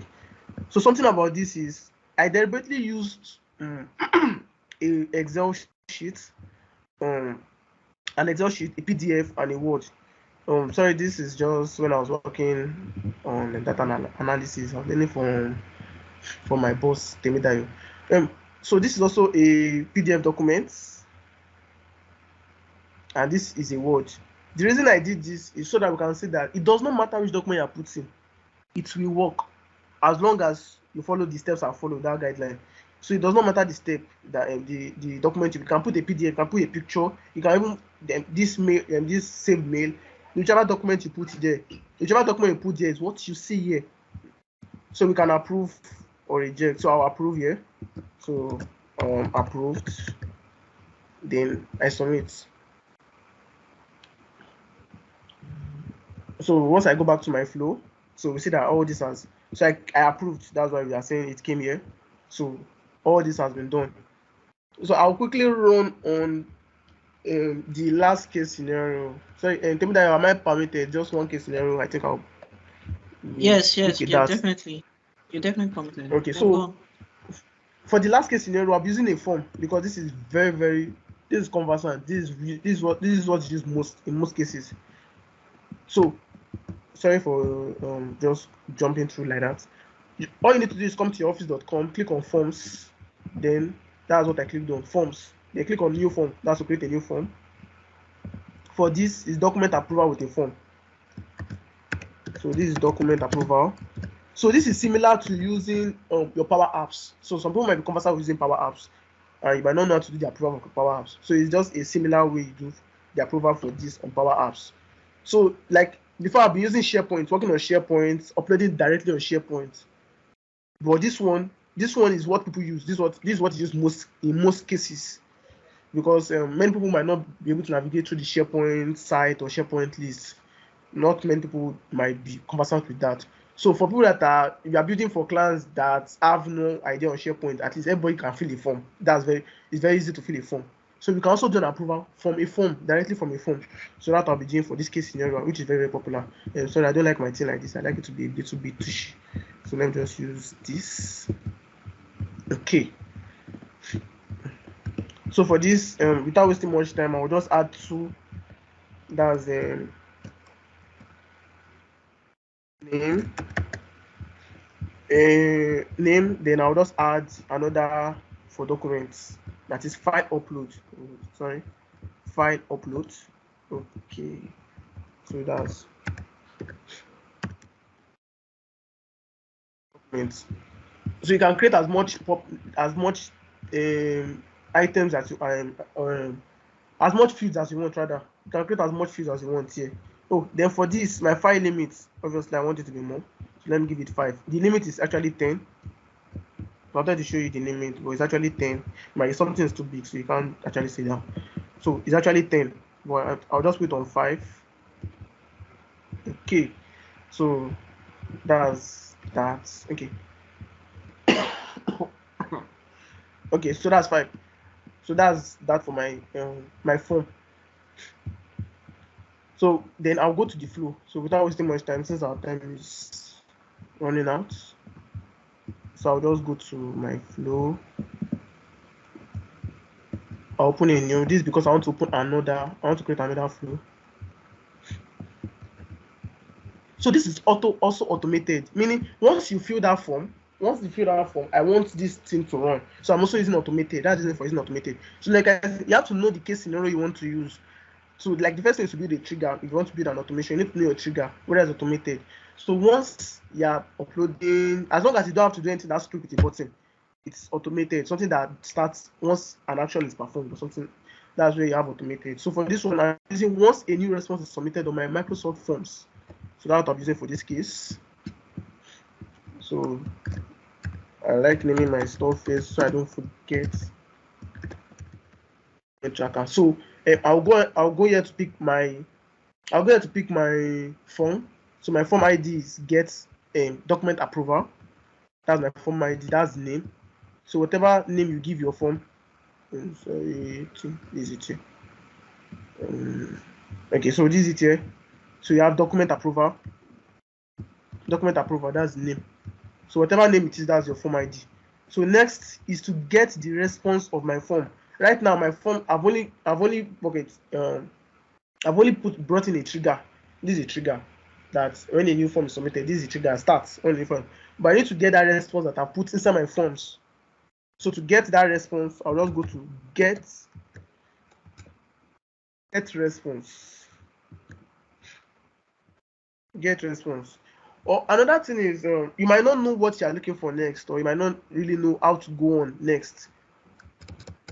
So something about this is I deliberately used a Excel sheet, an Excel sheet, a PDF, and a Word. Sorry, this is just when I was working on data analysis. I'm learning from my boss, Temidayo. So this is also a PDF document, and this is a Word. The reason I did this is so that we can see that it does not matter which document you are putting, it will work as long as you follow the steps and follow that guideline. So it does not matter the step that the document. You can put a PDF, you can put a picture, you can even this mail and this saved mail. Whichever document you put there, is what you see here. So we can approve or reject. So I'll approve here. So approved. Then I submit. So once I go back to my flow, so we see that all this I approved. That's why we are saying it came here. So all this has been done. So I'll quickly run on the last case scenario. Sorry, and tell me that am I permitted? Just one case scenario. I think I'll be
Yes,
quick
yes,
with
yeah,
that.
definitely. You're definitely committed.
Okay,
Yeah, go
so
on.
for the last case scenario, I'm using a form because this is this is conversant. This is what is used most in most cases. So sorry for just jumping through like that. All you need to do is come to your office.com, click on forms, then that's what I clicked on, forms. Then click on new form, that's to create a new form. For this is document approval with a form. So this is document approval. So this is similar to using your PowerApps. So some people might be conversant with using PowerApps, and you might not know how to do the approval for PowerApps. So it's just a similar way you do the approval for this on PowerApps. So like before, I've been using Sharepoint, working on Sharepoint, uploading directly on Sharepoint. But this one is what people use. This is what is used most in most cases, because many people might not be able to navigate through the Sharepoint site or Sharepoint list. Not many people might be conversant with that. So for people that you are building for clients that have no idea on SharePoint, at least everybody can fill a form. It's very easy to fill a form. So we can also do an approval from a form, directly from a form. So that I'll be doing for this case scenario, which is very, very popular. Sorry, I don't like my thing like this. I like it to be a little bit touchy. So let me just use this. Okay. So for this, without wasting much time, I will just add two. That's name. Name, then I'll just add another for documents, that is file upload. File upload. Okay, so that's documents. So you can create as much items as you as much fields as you want. Rather, you can create as much fields as you want here. Oh, then for this, my file limit, obviously I want it to be more, so let me give it 5. The limit is actually 10. I wanted to show you the limit, but it's actually 10. Something is too big, so you can't actually see that. So it's actually 10, but I'll just put on 5. Okay, so that's okay. Okay, so that's 5. So that's that for my my form. So then I'll go to the flow. So without wasting much time, since our time is running out, so I'll just go to my flow. I'll open a new. This is because I want to open another. I want to create another flow. So this is also automated, meaning once you fill that form, I want this thing to run. So I'm also using automated. That's the reason for using automated. So like you have to know the case scenario you want to use. So like the first thing is to build a trigger. If you want to build an automation, you need to know your trigger, whether it's automated. So once you're uploading, as long as you don't have to do anything that's click with a button, it's automated. Something that starts once an action is performed or something. That's where you have automated. So for this one, I'm using once a new response is submitted on my Microsoft Forms. So that's what I'm using for this case. So I like naming my store first so I don't forget the tracker. So I'll go here to pick my form. So my form ID is get document approval. That's my form ID. That's the name. So whatever name you give your form, sorry, this is it here. Okay, so this is it here. So you have document approval. Document approval, that's the name. So whatever name it is, that's your form ID. So next is to get the response of my form. Right now, my form, I've only brought in a trigger. This is a trigger that when a new form is submitted, this is a trigger that starts on the form. But I need to get that response that I put inside my forms. So to get that response, I'll just go to get response. Get response. Or another thing is you might not know what you are looking for next, or you might not really know how to go on next.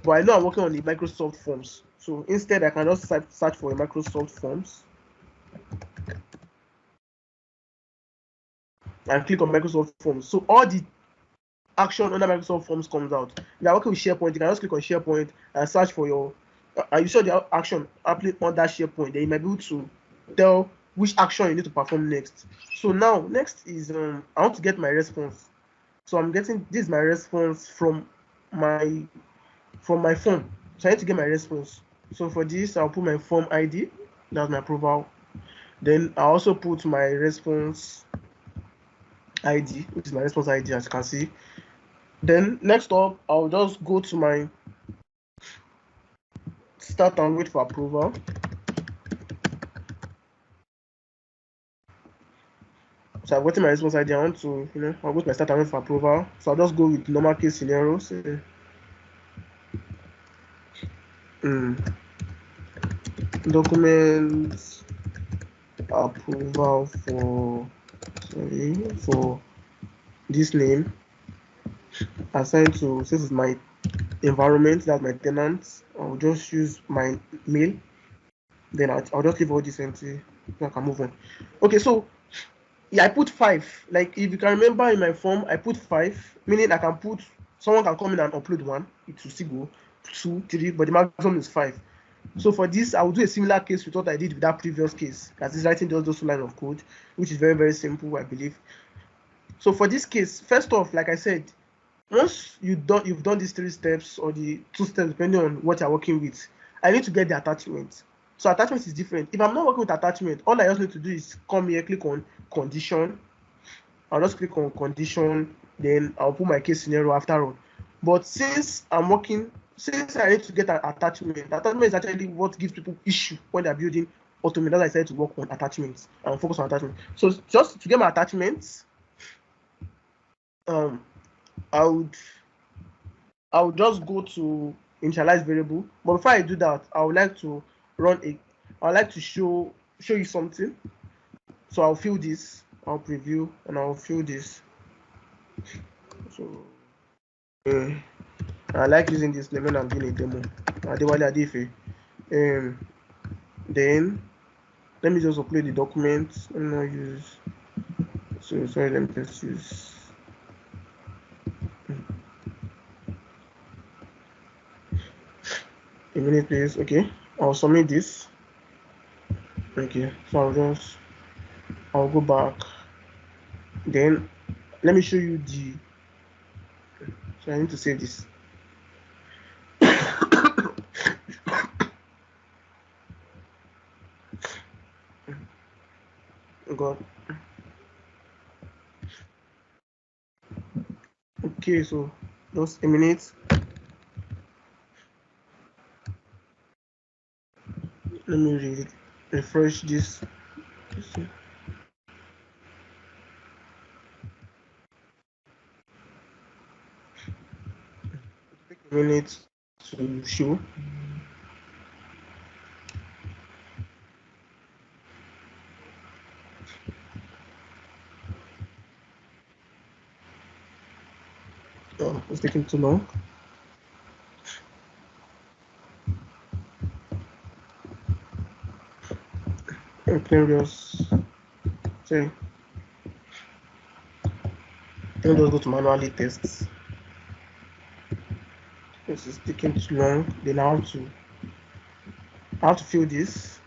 But I know I'm working on the Microsoft Forms. So instead, I can just search for a Microsoft Forms and click on Microsoft Forms. So all the action under Microsoft Forms comes out. If you are working with SharePoint, you can just click on SharePoint and search for your and you saw the action happening on that SharePoint. Then you might be able to tell which action you need to perform next. So now next is I want to get my response. So I'm getting this is my response from my from my form. So I need to get my response. So for this, I'll put my form ID, that's my approval. Then I also put my response ID, which is my response ID, as you can see. Then next up, I'll just go to my start and wait for approval. So I'm waiting my response ID. I want to, I'll go to my start and wait for approval. So I'll just go with normal case scenarios. Document approval for this name assigned to, since it's my environment, that's my tenant, I'll just use my mail. Then I'll just leave all this empty so I can move on. Okay, so yeah, I put 5. Like if you can remember in my form, I put 5, meaning I can put, someone can come in and upload 1, it will still go 2, 3, but the maximum is 5. So for this, I will do a similar case with what I did with that previous case, that is writing just those 2 lines of code, which is very, very simple, I believe. So for this case, first off, like I said, once you've done these 3 steps or the 2 steps, depending on what you're working with, I need to get the attachment. So attachment is different. If I'm not working with attachment, all I just need to do is come here, click on condition. I'll just click on condition, then I'll put my case scenario after all. But since I need to get an attachment is actually what gives people issue when they're building automate. That's why I decided to work on attachments and focus on attachment. So just to get my attachments, I would just go to initialize variable. But before I do that, I would like to show you something. So I'll fill this, I'll preview, and I'll fill this. So I like using this name when I'm doing a demo. Then let me just upload the document. Let me not use. So sorry, let me just use. A minute, please. Okay, I'll submit this. Okay, so I'll go back. Then let me show you the. So I need to save this. God. Okay, so just a minute. Let me refresh this. Take a minute to show. Oh, it's taking too long. Okay, just say. Let me just go to manually tests. This is taking too long. Then I have to fill this.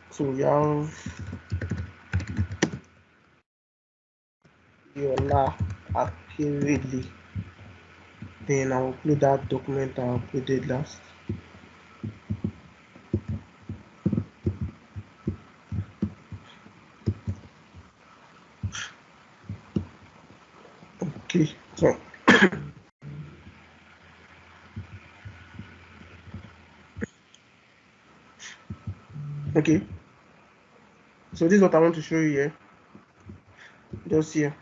So we have Yola accurately. Then I'll upload that document I uploaded last. Okay, so okay, so this is what I want to show you here. Just here.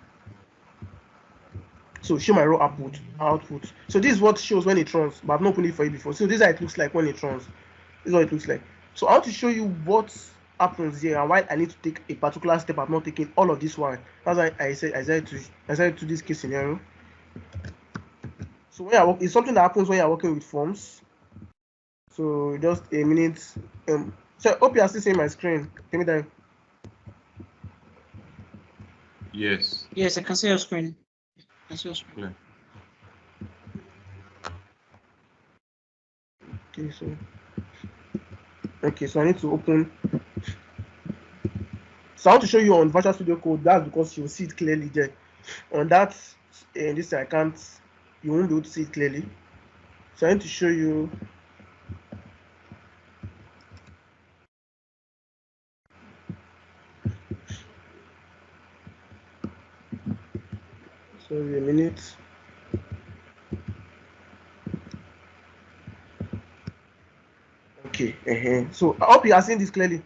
So show my raw output. So this is what shows when it runs, but I've not opened it for you before. So this is how it looks like when it runs. This is what it looks like. So I want to show you what happens here and why I need to take a particular step. I'm not taking all of this one. That's why I said to this case scenario. So when I work, it's something that happens when you're working with forms. So just a minute. So I hope you are still seeing my screen. Give me that.
Yes.
Yes, I can see your screen.
Yeah.
Okay, so I need to open. So I want to show you on Visual Studio Code. That's because you'll see it clearly there. On that, this I can't you won't be able to see it clearly. So I need to show you. Sorry, a minute. Okay. So I hope you are seeing this clearly.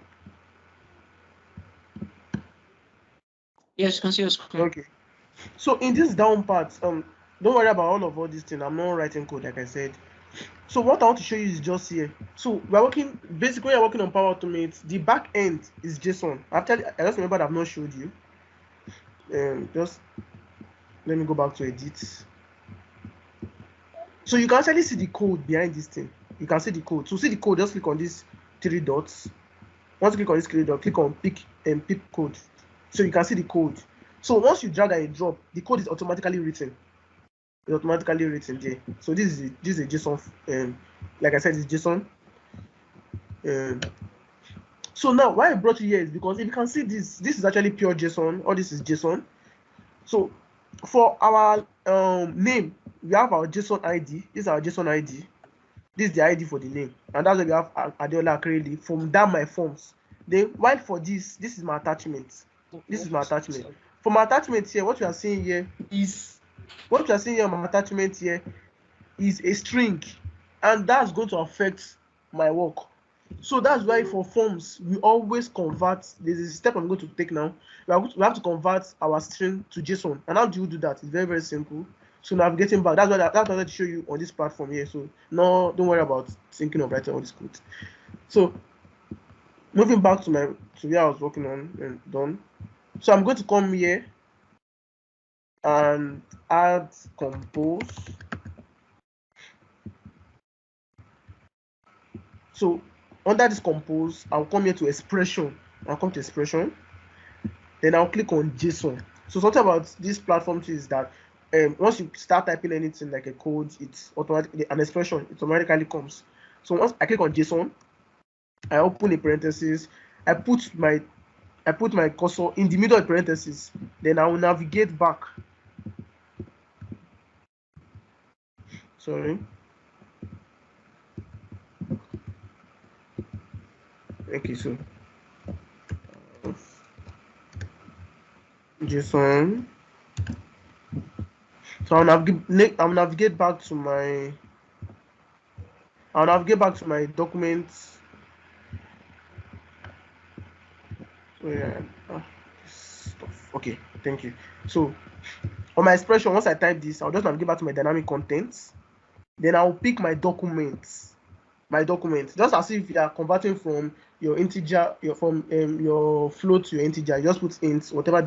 Yes, you can see your screen.
Okay. So in this down part, don't worry about all these things. I'm not writing code, like I said. So what I want to show you is just here. So we're working, basically we're working on Power Automate. The back end is JSON. Actually, I just remember that I've not showed you. Just let me go back to edit. So you can actually see the code behind this thing. You can see the code. To see the code, just click on these 3 dots. Once you click on this 3 dots, click on pick code. So you can see the code. So once you drag and you drop, the code is automatically written. It's automatically written there. So this is a JSON. Like I said, it's JSON. So now why I brought you here is because if you can see this is actually pure JSON. All this is JSON. So for our name, we have our JSON ID. This is our JSON ID. This is the ID for the name, and that's why we have Adeola Akreli from that my forms. Then while for this is my attachment. This is my attachment. For my attachment here, what you are seeing here is my attachment here is a string, and that's going to affect my work. So that's why for forms we always convert. There's a step I'm going to take now. We have to convert our string to JSON. And how do you do that? It's very, very simple. So navigating back, that's what I wanted to show you on this platform here. So no, don't worry about thinking of writing all this code. So moving back to where I was working on and done. So I'm going to come here and add compose. So under this compose, I'll come here to expression. I'll come to expression. Then I'll click on JSON. So something about this platform is that once you start typing anything like a code, it's automatically an expression. It automatically comes. So once I click on JSON, I open a parenthesis. I put my cursor in the middle of parenthesis. Then I will navigate back. Sorry. Okay, so JSON. So I'll navigate back to my documents. So yeah, stuff. Okay, thank you. So on my expression, once I type this, I'll just navigate back to my dynamic contents. Then I'll pick my documents. Just as if you are converting from your integer, your float to your integer. You just put int whatever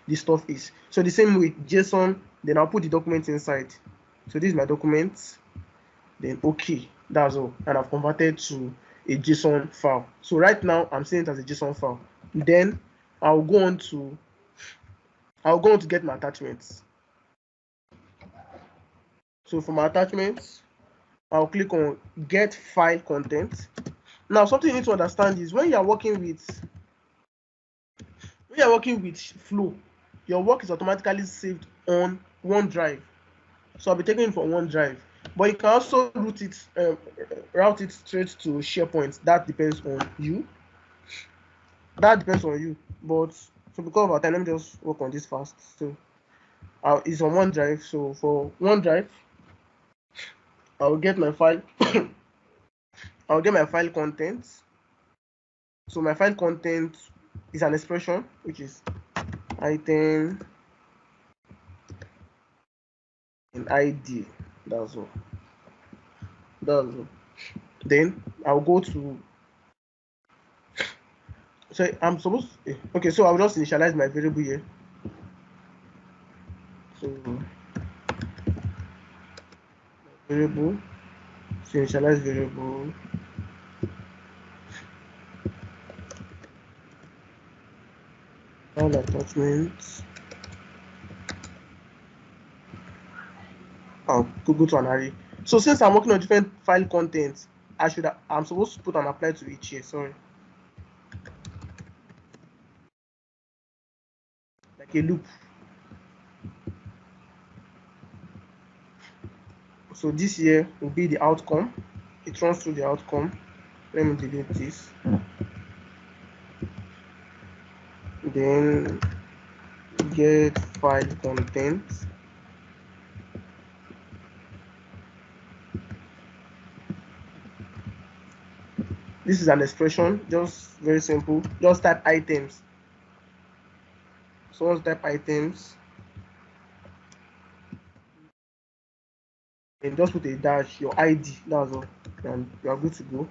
the stuff is. So the same with JSON. Then I'll put the document inside. So this is my document. Then okay, that's all, and I've converted to a JSON file. So right now I'm seeing it as a JSON file. Then I'll go on to get my attachments. So for my attachments, I'll click on get file content. Now something you need to understand is when you are working with Flow, your work is automatically saved on OneDrive. So I'll be taking it from OneDrive, but you can also route it straight to SharePoint. That depends on you. But so because of our time, let me just work on this fast. So it's on OneDrive. So for OneDrive, I'll get my file. I'll get my file content. So my file content is an expression, which is item and ID. That's all. Then I'll go to. So I'm supposed to, okay, so I'll just initialize my variable here. So variable, so initialize variable. File attachments. I'll go to an array. So since I'm working on different file contents, I'm supposed to put an apply to each here. Sorry. Like a loop. So this here will be the outcome. It runs through the outcome. Let me delete this. Then get file content. This is an expression, just very simple. Just type items. So once type items, and just put a dash, your ID, that's all, and you are good to go.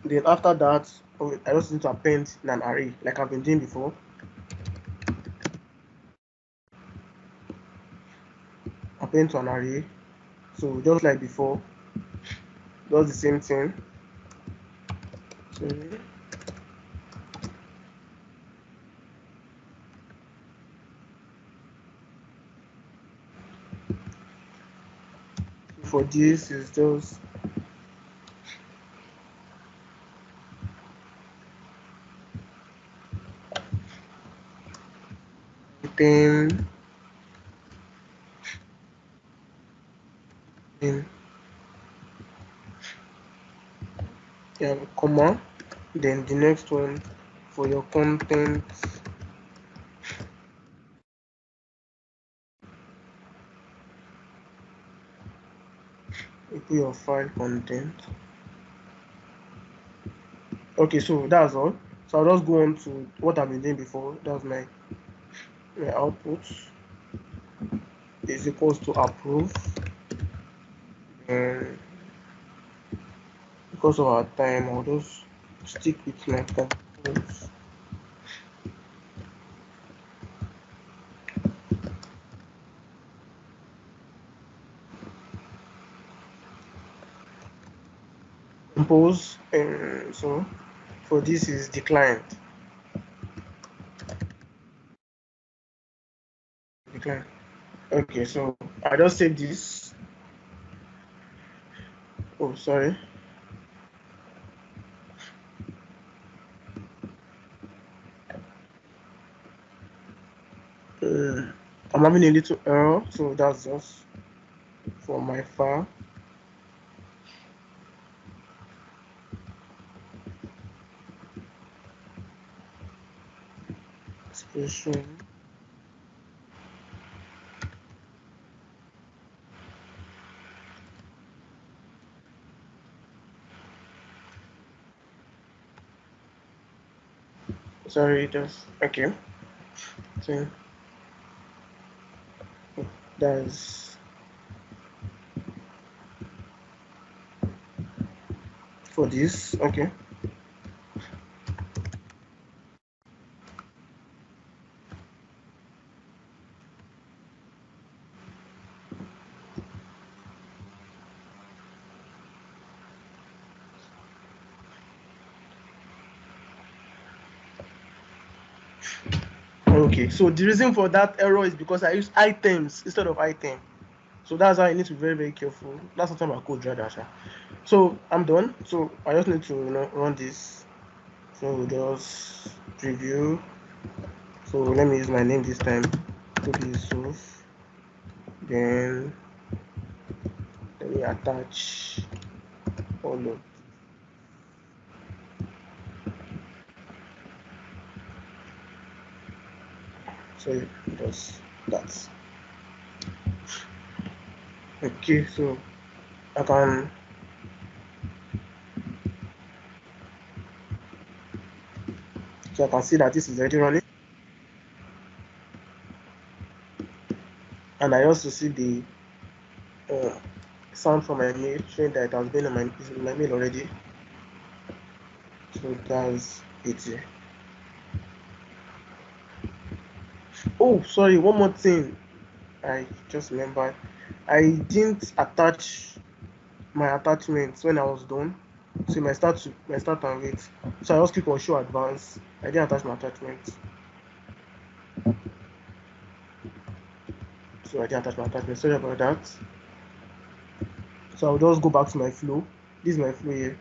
Then after that, I just need to append in an array like I've been doing before. Append to an array. So just like before, does the same thing. So for this is just then comma, then the next one for your content, you put your file content. Okay, so that's all. So I'll just go on to what I've been doing before. That's my output is equals to approve, and because of our time, I'll just stick with my compose. Compose, and so for this is the client. Okay, so I just save this. Oh, sorry. I'm having a little error, so that's just for my file. Expression. Sorry, just okay. So that's for this. Okay. Okay, so the reason for that error is because I use items instead of item. So that's why I need to be very, very careful. That's sometimes I code Radasha. So I'm done. So I just need to run this. So we'll just preview. So let me use my name this time. Oluwatobi Yusuf. Then let me attach all of. So just that. Okay, so I can see that this is already running, and I also see the sound from my mail showing that it has been in my mail already. So that's it here. Oh, sorry, one more thing. I just remembered. I didn't attach my attachments when I was done. So my start and wait. So I just click on show advance. I didn't attach my attachments. So I didn't attach my attachments. Sorry about that. So I'll just go back to my flow. This is my flow here.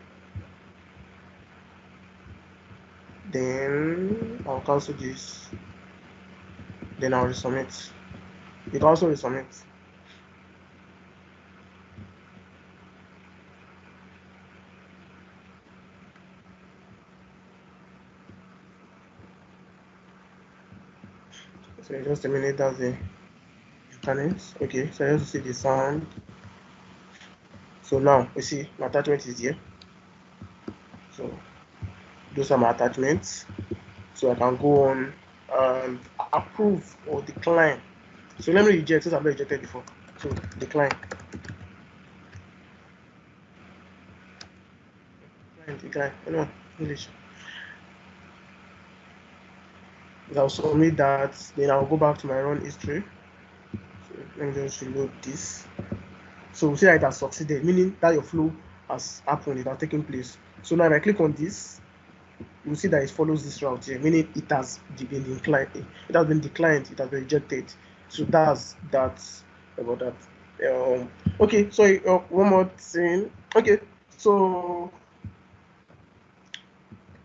Then I'll cancel this. Then I'll resubmit. You can also resubmit. So just a minute, that's the internet. Okay, so I just see the sound. So now you see my attachment is here. So those are my attachments. So I can go on and approve or decline. So let me reject since I've not rejected before. So decline. Decline. Anyone? English. I'll submit that. Then I'll go back to my run history. So let me just reload this. So we see that it has succeeded, meaning that your flow has happened, it has taken place. So now if I click on this, you will see that it follows this route here, meaning it has been declined, it has been declined, it has been rejected. So that's about that. Okay, so one more thing. Okay, so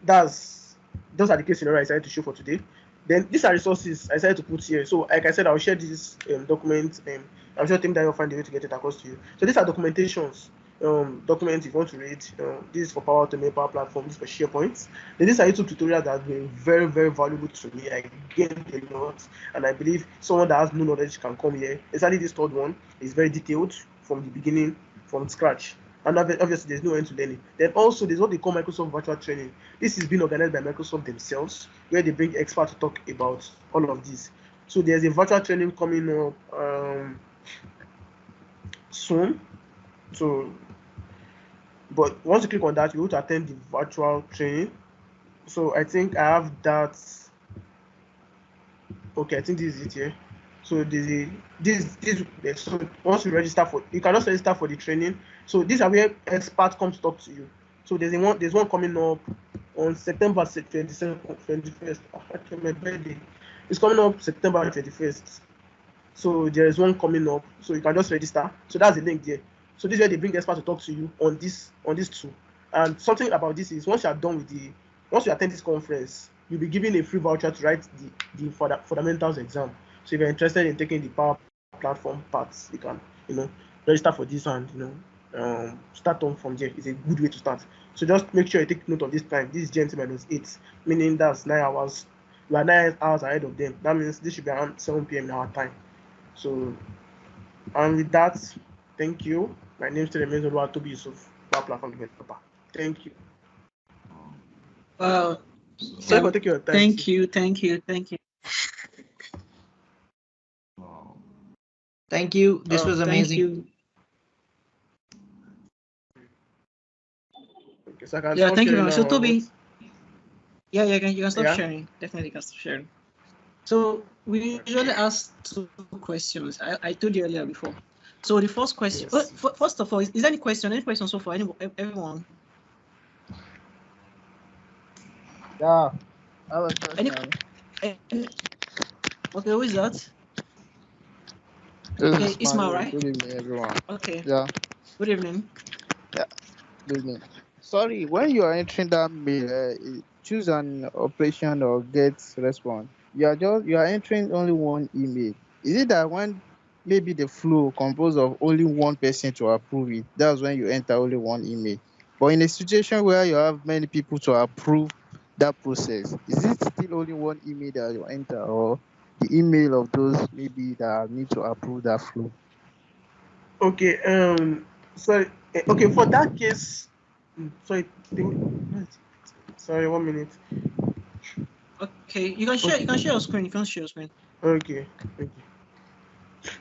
those are the case scenario I decided to show for today. Then these are resources I decided to put here. So like I said, I'll share this document. I'm sure Tim Daniel will find a way to get it across to you. So these are documentations. Documents if you want to read. This is for Power Automate, Power Platform. This is for SharePoint. Then these are YouTube tutorials that have been very, very valuable to me. I gained a lot, and I believe someone that has no knowledge can come here. Exactly this third one is very detailed from the beginning, from scratch. And obviously, there's no end to learning. Then also, there's what they call Microsoft Virtual Training. This is being organized by Microsoft themselves, where they bring experts to talk about all of this. So there's a virtual training coming up soon. So, but once you click on that, you will to attend the virtual training. So I think I have that. Okay, I think this is it here. So so once you register for, you can also register for the training. So these are where experts come to talk to you. So there's one coming up on September 22nd, 21st. Actually, my birthday. It's coming up September 21st. So there is one coming up. So you can just register. So that's the link there. So this is where they bring experts to talk to you on this tool. And something about this is once you attend this conference, you'll be given a free voucher to write the fundamentals exam. So if you're interested in taking the Power Platform parts, you can, register for this and, start on from there. It's a good way to start. So just make sure you take note of this time. This is GMT -8, meaning that's 9 hours. We are 9 hours ahead of them. That means this should be around 7 p.m. in our time. So, and with that, thank you. My name still remains Oluwatobi Yusuf, Power Platform developer. Thank you.
Wow.
Sorry for taking your time.
Thank you. Thank you. This was amazing.
Thank you. Okay, so I can
Yeah, thank you very much. So
now,
Toby, yeah, you can stop
Yeah.
sharing. Definitely can stop sharing. So we usually ask 2 questions. I told you earlier before. So the first question,
Yes.
first of all, is there any question? Any question so far? Everyone?
Yeah. I have a question.
Okay, who is that?
This
Okay,
is
Ismail,
Manuel.
right?
Good evening, everyone.
Okay.
Yeah.
Good evening.
Good evening. Sorry, when you are entering that mail, choose an operation or get response. You are entering only one email. Is it that when maybe the flow composed of only one person to approve it, that's when you enter only one email? But in a situation where you have many people to approve that process, is it still only one email that you enter, or the email of those maybe that need to approve that flow?
Okay. Sorry. Okay, for that case, sorry. Sorry, 1 minute.
Okay, you can share. You can share your screen. You can share your screen.
Okay.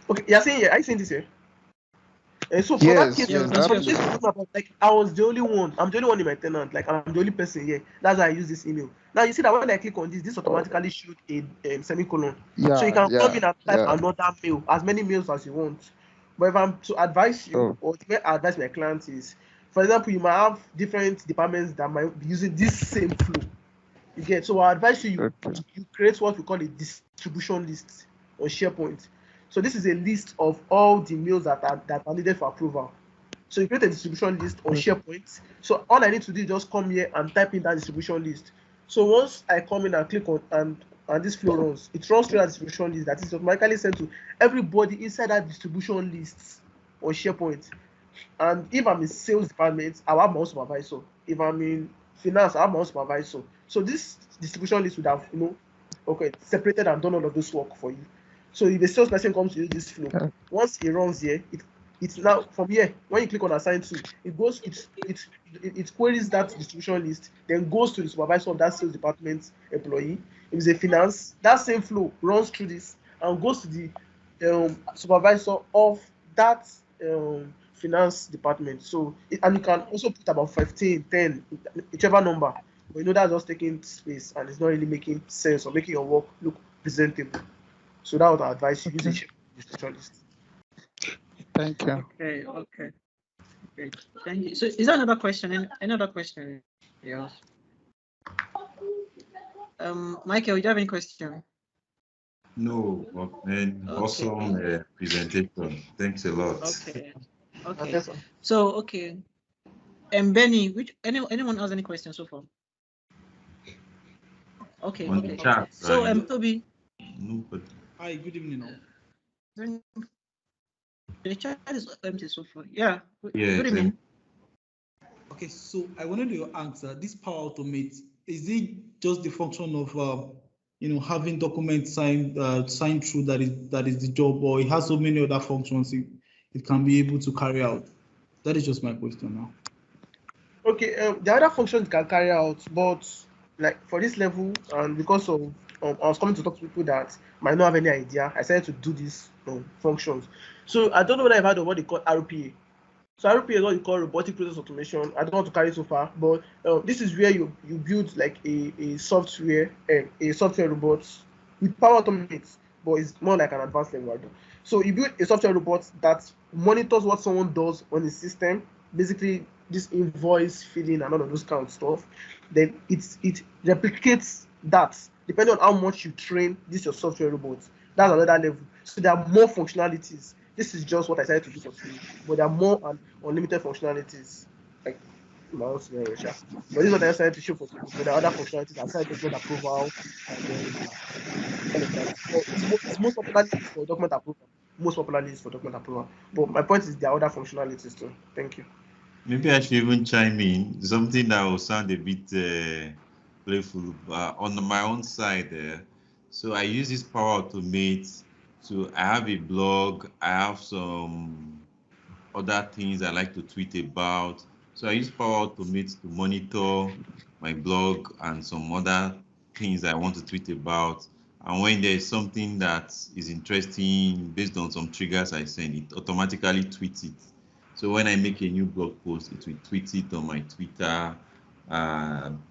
Okay. You're saying here. I seen this here. So for that case,
yes,
for the case about, like, I was the only one. I'm the only one in my tenant. Like, I'm the only person here. That's why I use this email. Now you see that when I click on this automatically shoot a semicolon. So you can come in and type another mail, as many mails as you want. But if I'm to advise you, or the way I advise my clients is, for example, you might have different departments that might be using this same flow. You get, so I advise you create what we call a distribution list on SharePoint. So this is a list of all the mails that are needed for approval. So you create a distribution list on SharePoint. So all I need to do is just come here and type in that distribution list. So once I come in and click on and this flow runs, it runs through that distribution list that is automatically sent to everybody inside that distribution list on SharePoint. And if I'm in sales department, I'll have my own supervisor. If I'm in finance, I have my own supervisor. So this distribution list would have, okay, separated and done all of this work for you. So if a salesperson comes to use this flow, once he runs here, it's now from here. When you click on assign to, it goes, it queries that distribution list, then goes to the supervisor of that sales department employee. If it's a finance, that same flow runs through this and goes to the supervisor of that finance department. So and you can also put about 15, 10, whichever number. But you know that's just taking space and it's not really making sense or making your work look presentable. So that would advise you use a Sharepoint distribution list.
Thank you.
Okay. Great. Thank you. So is there another question? Any other question? Yes. Michael, do you have any question?
No, man, awesome presentation. Thanks a lot.
Okay. So okay. Benny, anyone has any questions so far? Okay.
On the chat,
So
right?
Toby.
No, but
Hi, good evening all.
The chat is empty so far. Yeah.
yeah,
Good evening.
Okay, so I wanted to answer this Power Automate. Is it just the function of having documents signed through that is the job, or it has so many other functions it can be able to carry out? That is just my question now.
Okay, the other functions can carry out, but like for this level, and because of I was coming to talk to people that might not have any idea, I decided to do these functions. So I don't know whether I've heard of what they call RPA. So RPA is what you call robotic process automation. I don't want to carry it so far, but this is where you build like a software robot with Power Automate, but it's more like an advanced level. So you build a software robot that monitors what someone does on the system, basically this invoice filling and all of those kind of stuff. Then it replicates that depending on how much you train this your software robot. That's another level. So there are more functionalities. This is just what I decided to do for free, but there are more and unlimited functionalities. Like my own scenario, sure. But this is what I decided to show for free. But there are other functionalities. I decided to get approval and then all of that. So it's most popularly used for document approval. Most popularly used for document approval. But my point is there are other functionalities too. Thank you.
maybe I should even chime in something that will sound a bit playful on my own side. So I use this Power Automate. So I have a blog. I have some other things I like to tweet about. So I use Power Automate to monitor my blog and some other things I want to tweet about. And when there's something that is interesting based on some triggers I send, it automatically tweets it. So when I make a new blog post, it will tweet it on my Twitter.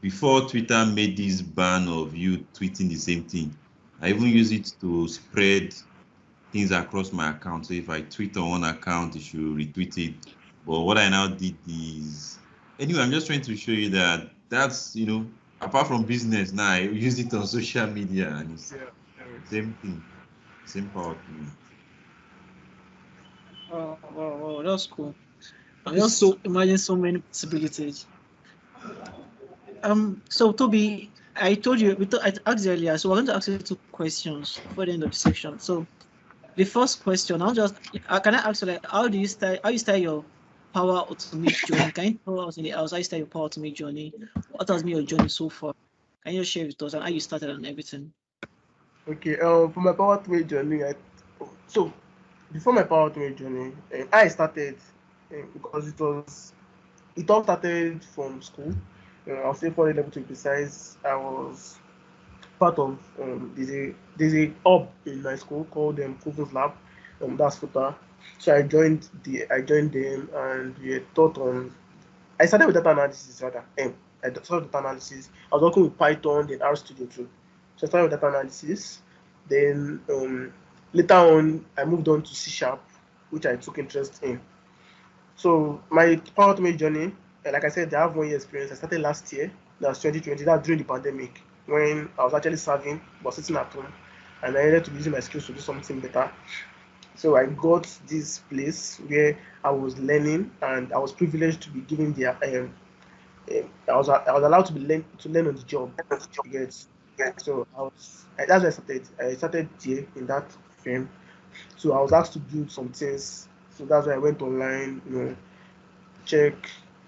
Before Twitter made this ban of you tweeting the same thing, I even use it to spread things across my account. So if I tweet on one account, it should retweet it. But what I now did is, anyway, I'm just trying to show you that that's, apart from business now, I use it on social media and it's same thing, same power to me.
Oh, that's cool. I just imagine so many possibilities. So Toby, I told you, I asked you earlier, so we're going to ask you 2 questions before the end of the section. So the first question, can I ask you, like, how you start your Power Automate journey? Can you tell us in the house how you start your Power Automate journey? What has been your journey so far? Can you share with us and how you started and everything?
Okay, for my Power Automate journey, so before my Power Automate journey, I started because it all started from school. I was still 4 level to be precise. I was part of there's a hub in my school called Proven's Lab. That's FUTA. So I joined them and we were taught on. I started with data analysis rather. I started data analysis. I was working with Python, then R Studio too. So I started with data analysis. Then later on, I moved on to C#, which I took interest in. So my Power Automate journey, like I said, I have 1 year experience. I started last year. That's 2020. That's during the pandemic when I was actually serving, but sitting at home, and I needed to be using my skills to do something better. So I got this place where I was learning, and I was privileged to be given the I was allowed to learn on the job. So that's where I started. I started here in that firm. So I was asked to build some things. So that's why I went online, check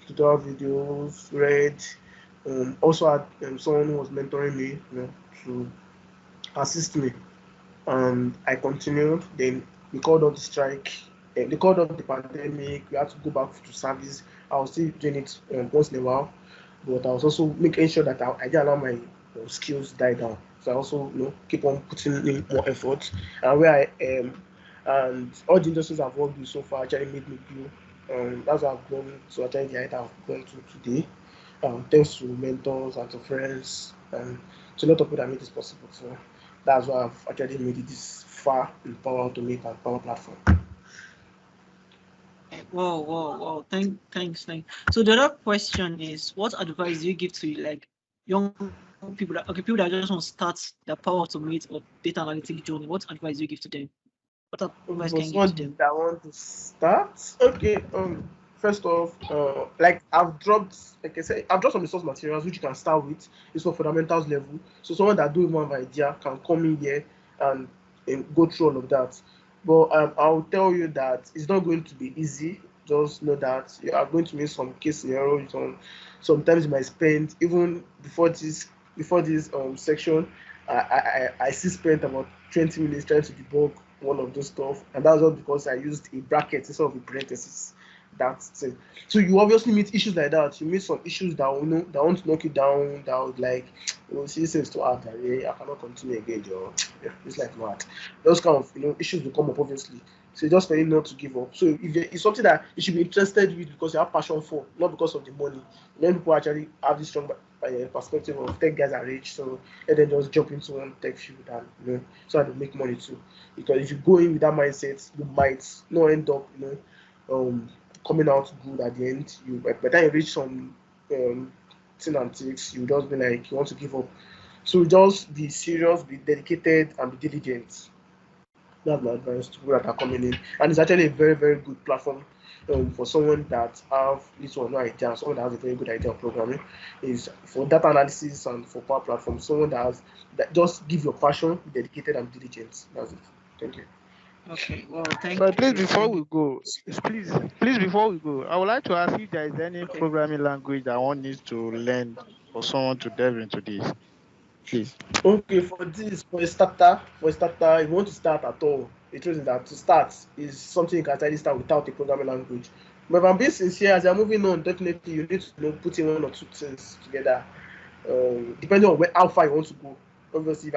tutorial videos, read. Also had someone who was mentoring me, to assist me. And I continued. Then we called off the strike. They called off the pandemic. We had to go back to service. I was still doing it once in a while, but I was also making sure that I didn't allow my skills die down. So I also, keep on putting in more effort. And where I am, and all the industries I've worked with so far actually made me grow. That's how I've grown to actually the height I've grown to today. Thanks to mentors and to friends and to a lot of people that made this possible. So that's why I've actually made it this far in Power Automate and Power Platform.
Wow. Thanks. So the other question is, what advice do you give to like young people that just want to start their Power Automate or data analytics journey? What advice do you give to them? What advice can you give to them?
That want to start, okay. First off, like like I said, I've dropped some resource materials which you can start with. It's for fundamentals level. So someone that don't even have an idea can come in here and go through all of that. But I'll tell you that it's not going to be easy. Just know that you are going to make some case scenarios. Sometimes you might spend even before this section. I still spent about 20 minutes trying to debug one of those stuff, and that's just because I used a bracket instead of a parenthesis. That's it. So you obviously meet issues like that. You meet some issues that that want to knock you down. That would like, see, it's too hard. I cannot continue again. It's like what? Those kind of issues will come up obviously. So just for you not to give up. So if it's something that you should be interested with because you have passion for, not because of the money. Many people actually have this strong perspective of tech guys are rich, so and then just jump into one tech field and so that they make money too. Because if you go in with that mindset, you might not end up coming out good at the end. By the time you reach some thing and tricks, you just be like you want to give up. So just be serious, be dedicated, and be diligent. That's my advice to people that are coming in, and it's actually a very very good platform for someone that have little or no idea, someone that has a very good idea of programming. Is for data analysis and for Power Platform. Someone that just give your passion, be dedicated and diligent. That's it. Thank you.
Okay, well, thank
But please,
you.
before we go, please, before we go, I would like to ask if there is any programming language that one needs to learn for someone to delve into this. Please.
Okay, for a starter, if you want to start at all, the truth is that to start is something you can actually start without a programming language. But if I'm being sincere, as you're moving on, definitely you need to put in one or two things together, depending on how far you want to go. Obviously, if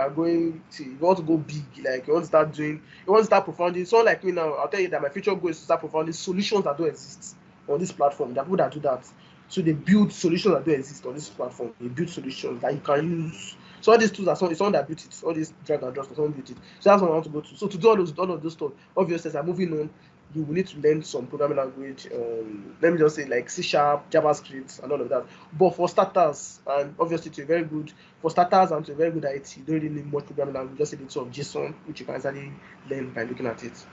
you want to go big, like you want to start profounding. Someone like me now, I'll tell you that my future goal is to start profounding solutions that don't exist on this platform. There are people that do that. So they build solutions that don't exist on this platform. They build solutions that you can use. So all these tools are someone that built it. All these drag and drop, someone built it. So that's what I want to go to. So to do all of those stuff, obviously, as I'm moving on, you will need to learn some programming language. Let me just say like C#, JavaScript, and all of that. But for starters, and obviously to a very good IT, you don't really need much programming language. Just a little of JSON, which you can actually learn by looking at it.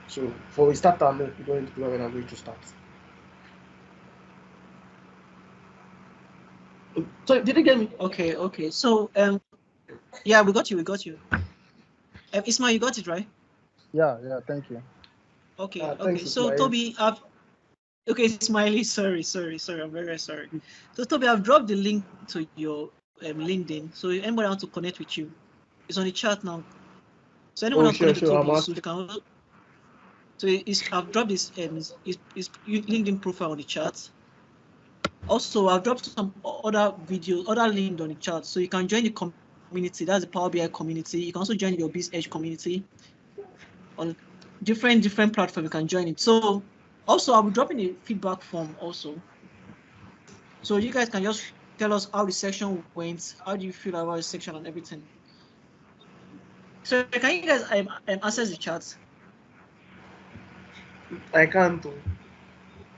So for a starter, no, you don't need programming language to start. So did you get me?
Okay. So yeah, we got you. Ismail, you got it right?
Yeah. Thank you.
Okay.
Thanks,
So
Ismail.
Toby, okay, Smiley. Sorry. I'm very sorry. So Toby, I've dropped the link to your LinkedIn. So if anybody wants to connect with you, it's on the chat now. So anyone wants to connect with Toby Yusuf, can. So I've dropped his LinkedIn profile on the chat. Also, I've dropped some other link on the chat, so you can join the community. That's the Power BI community. You can also join your UrBizEdge community on different platforms. You can join it. So also, I'll be dropping a feedback form also. So you guys can just tell us how the section went. How do you feel about the section and everything? So can you guys access the chat?
I can't.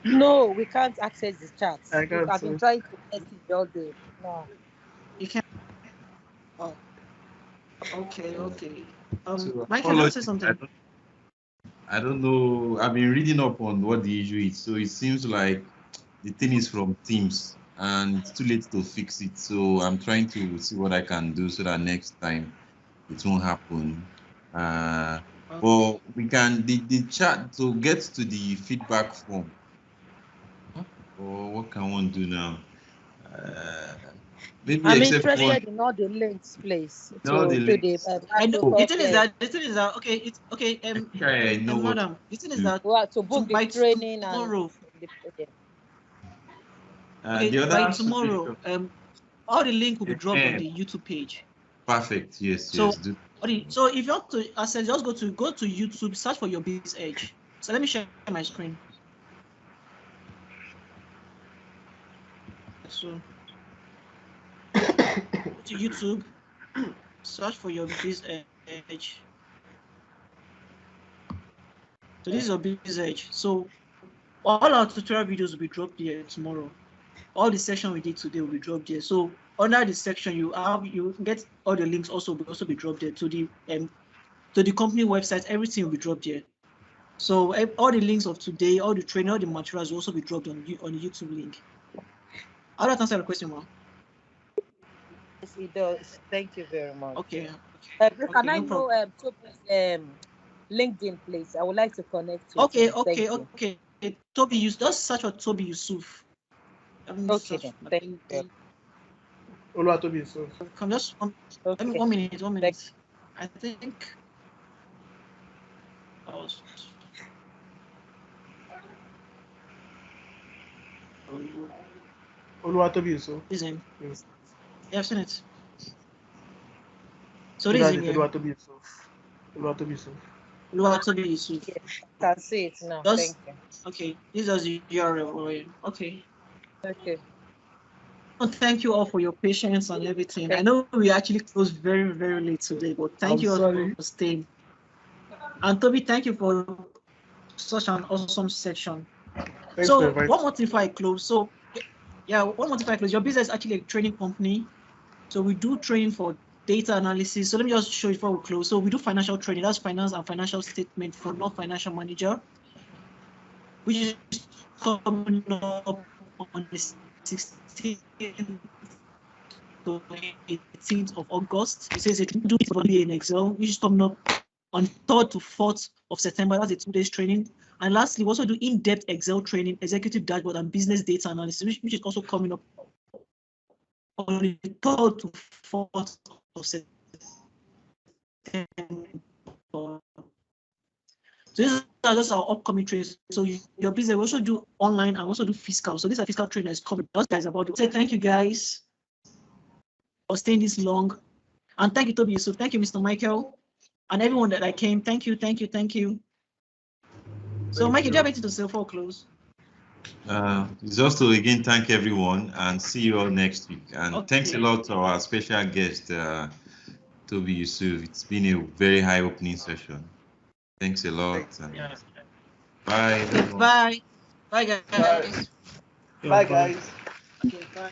No, we can't access the chat.
I can't.
I've been trying to message all day. No.
You can. Oh. Okay.
So,
Mike, can I say something?
I don't know. I've been reading up on what the issue is. So it seems like the thing is from Teams and it's too late to fix it. So I'm trying to see what I can do so that next time it won't happen. But we can the chat to get to the feedback form. Or what can one do now? Maybe
I'm
except one.
interested in all the links, please.
All the links.
I know.
to
The thing is that okay. It's okay.
I know what
madam. The thing is
to-
that
well, to book
by
the training
tomorrow.
and the
Okay,
the other
by tomorrow, all the link will be dropped on the YouTube page.
Perfect. Yes.
So,
yes.
so if you want to access, just go to YouTube, search for UrBizEdge. So let me share my screen. So go to YouTube, search for UrBizEdge. So this is UrBizEdge. So all our tutorial videos will be dropped there tomorrow. All the section we did today will be dropped there. So under the section you get all the links also will also be dropped there to the company website. Everything will be dropped there. So all the links of today, all the training, all the materials will also be dropped on the YouTube link. How does that answer the question, Ma?
Yes, it does. Thank you very much.
Okay.
Can I know LinkedIn, please? I would like to connect with
Okay,
him.
okay. Toby, you just search for Toby Yusuf.
Okay, then. Thank you.
Oluwatobi Yusuf.
Come just one minute. I think I was.
Oluwatobi Yusuf.
Is him?
Yes.
Yeah, I've seen it. So this is him.
Oluwatobi Yusuf. Oluwatobi Yusuf.
Oluwatobi Yusuf.
Yes, I can see it now. Thank you.
Okay, this is the URL. Okay.
Okay.
Thank you all for your patience and everything. I know we actually closed very, very late today, but thank you all for staying. And Toby, thank you for such an awesome section. So one more thing before I close. So yeah, one more thing before I close. UrBizEdge is actually a training company. So we do training for data analysis. So let me just show you before we close. So we do financial training. That's finance and financial statement for non-financial manager, which is coming up on the 16th to 18th of August. It says it do it for in Excel, which is coming up on 3rd to 4th of September. That's a 2-day training. And lastly, we also do in-depth Excel training, executive dashboard, and business data analysis, which is also coming up on the 3rd to 4th of September. So these are just our upcoming trainings. So UrBizEdge, we also do online and also do fiscal. So these are fiscal trainers coming. Those guys about it. So thank you guys for staying this long. And thank you, Toby Yusuf. Thank you, Mr. Michael. And everyone that came. Thank you. So Mike, do you have anything to say before close?
Just to again thank everyone and see you all next week. And thanks a lot to our special guest, Toby Yusuf. It's been a very eye-opening session. Thanks a lot. Bye.
Bye. Bye, guys.
Bye, guys.
Okay, bye.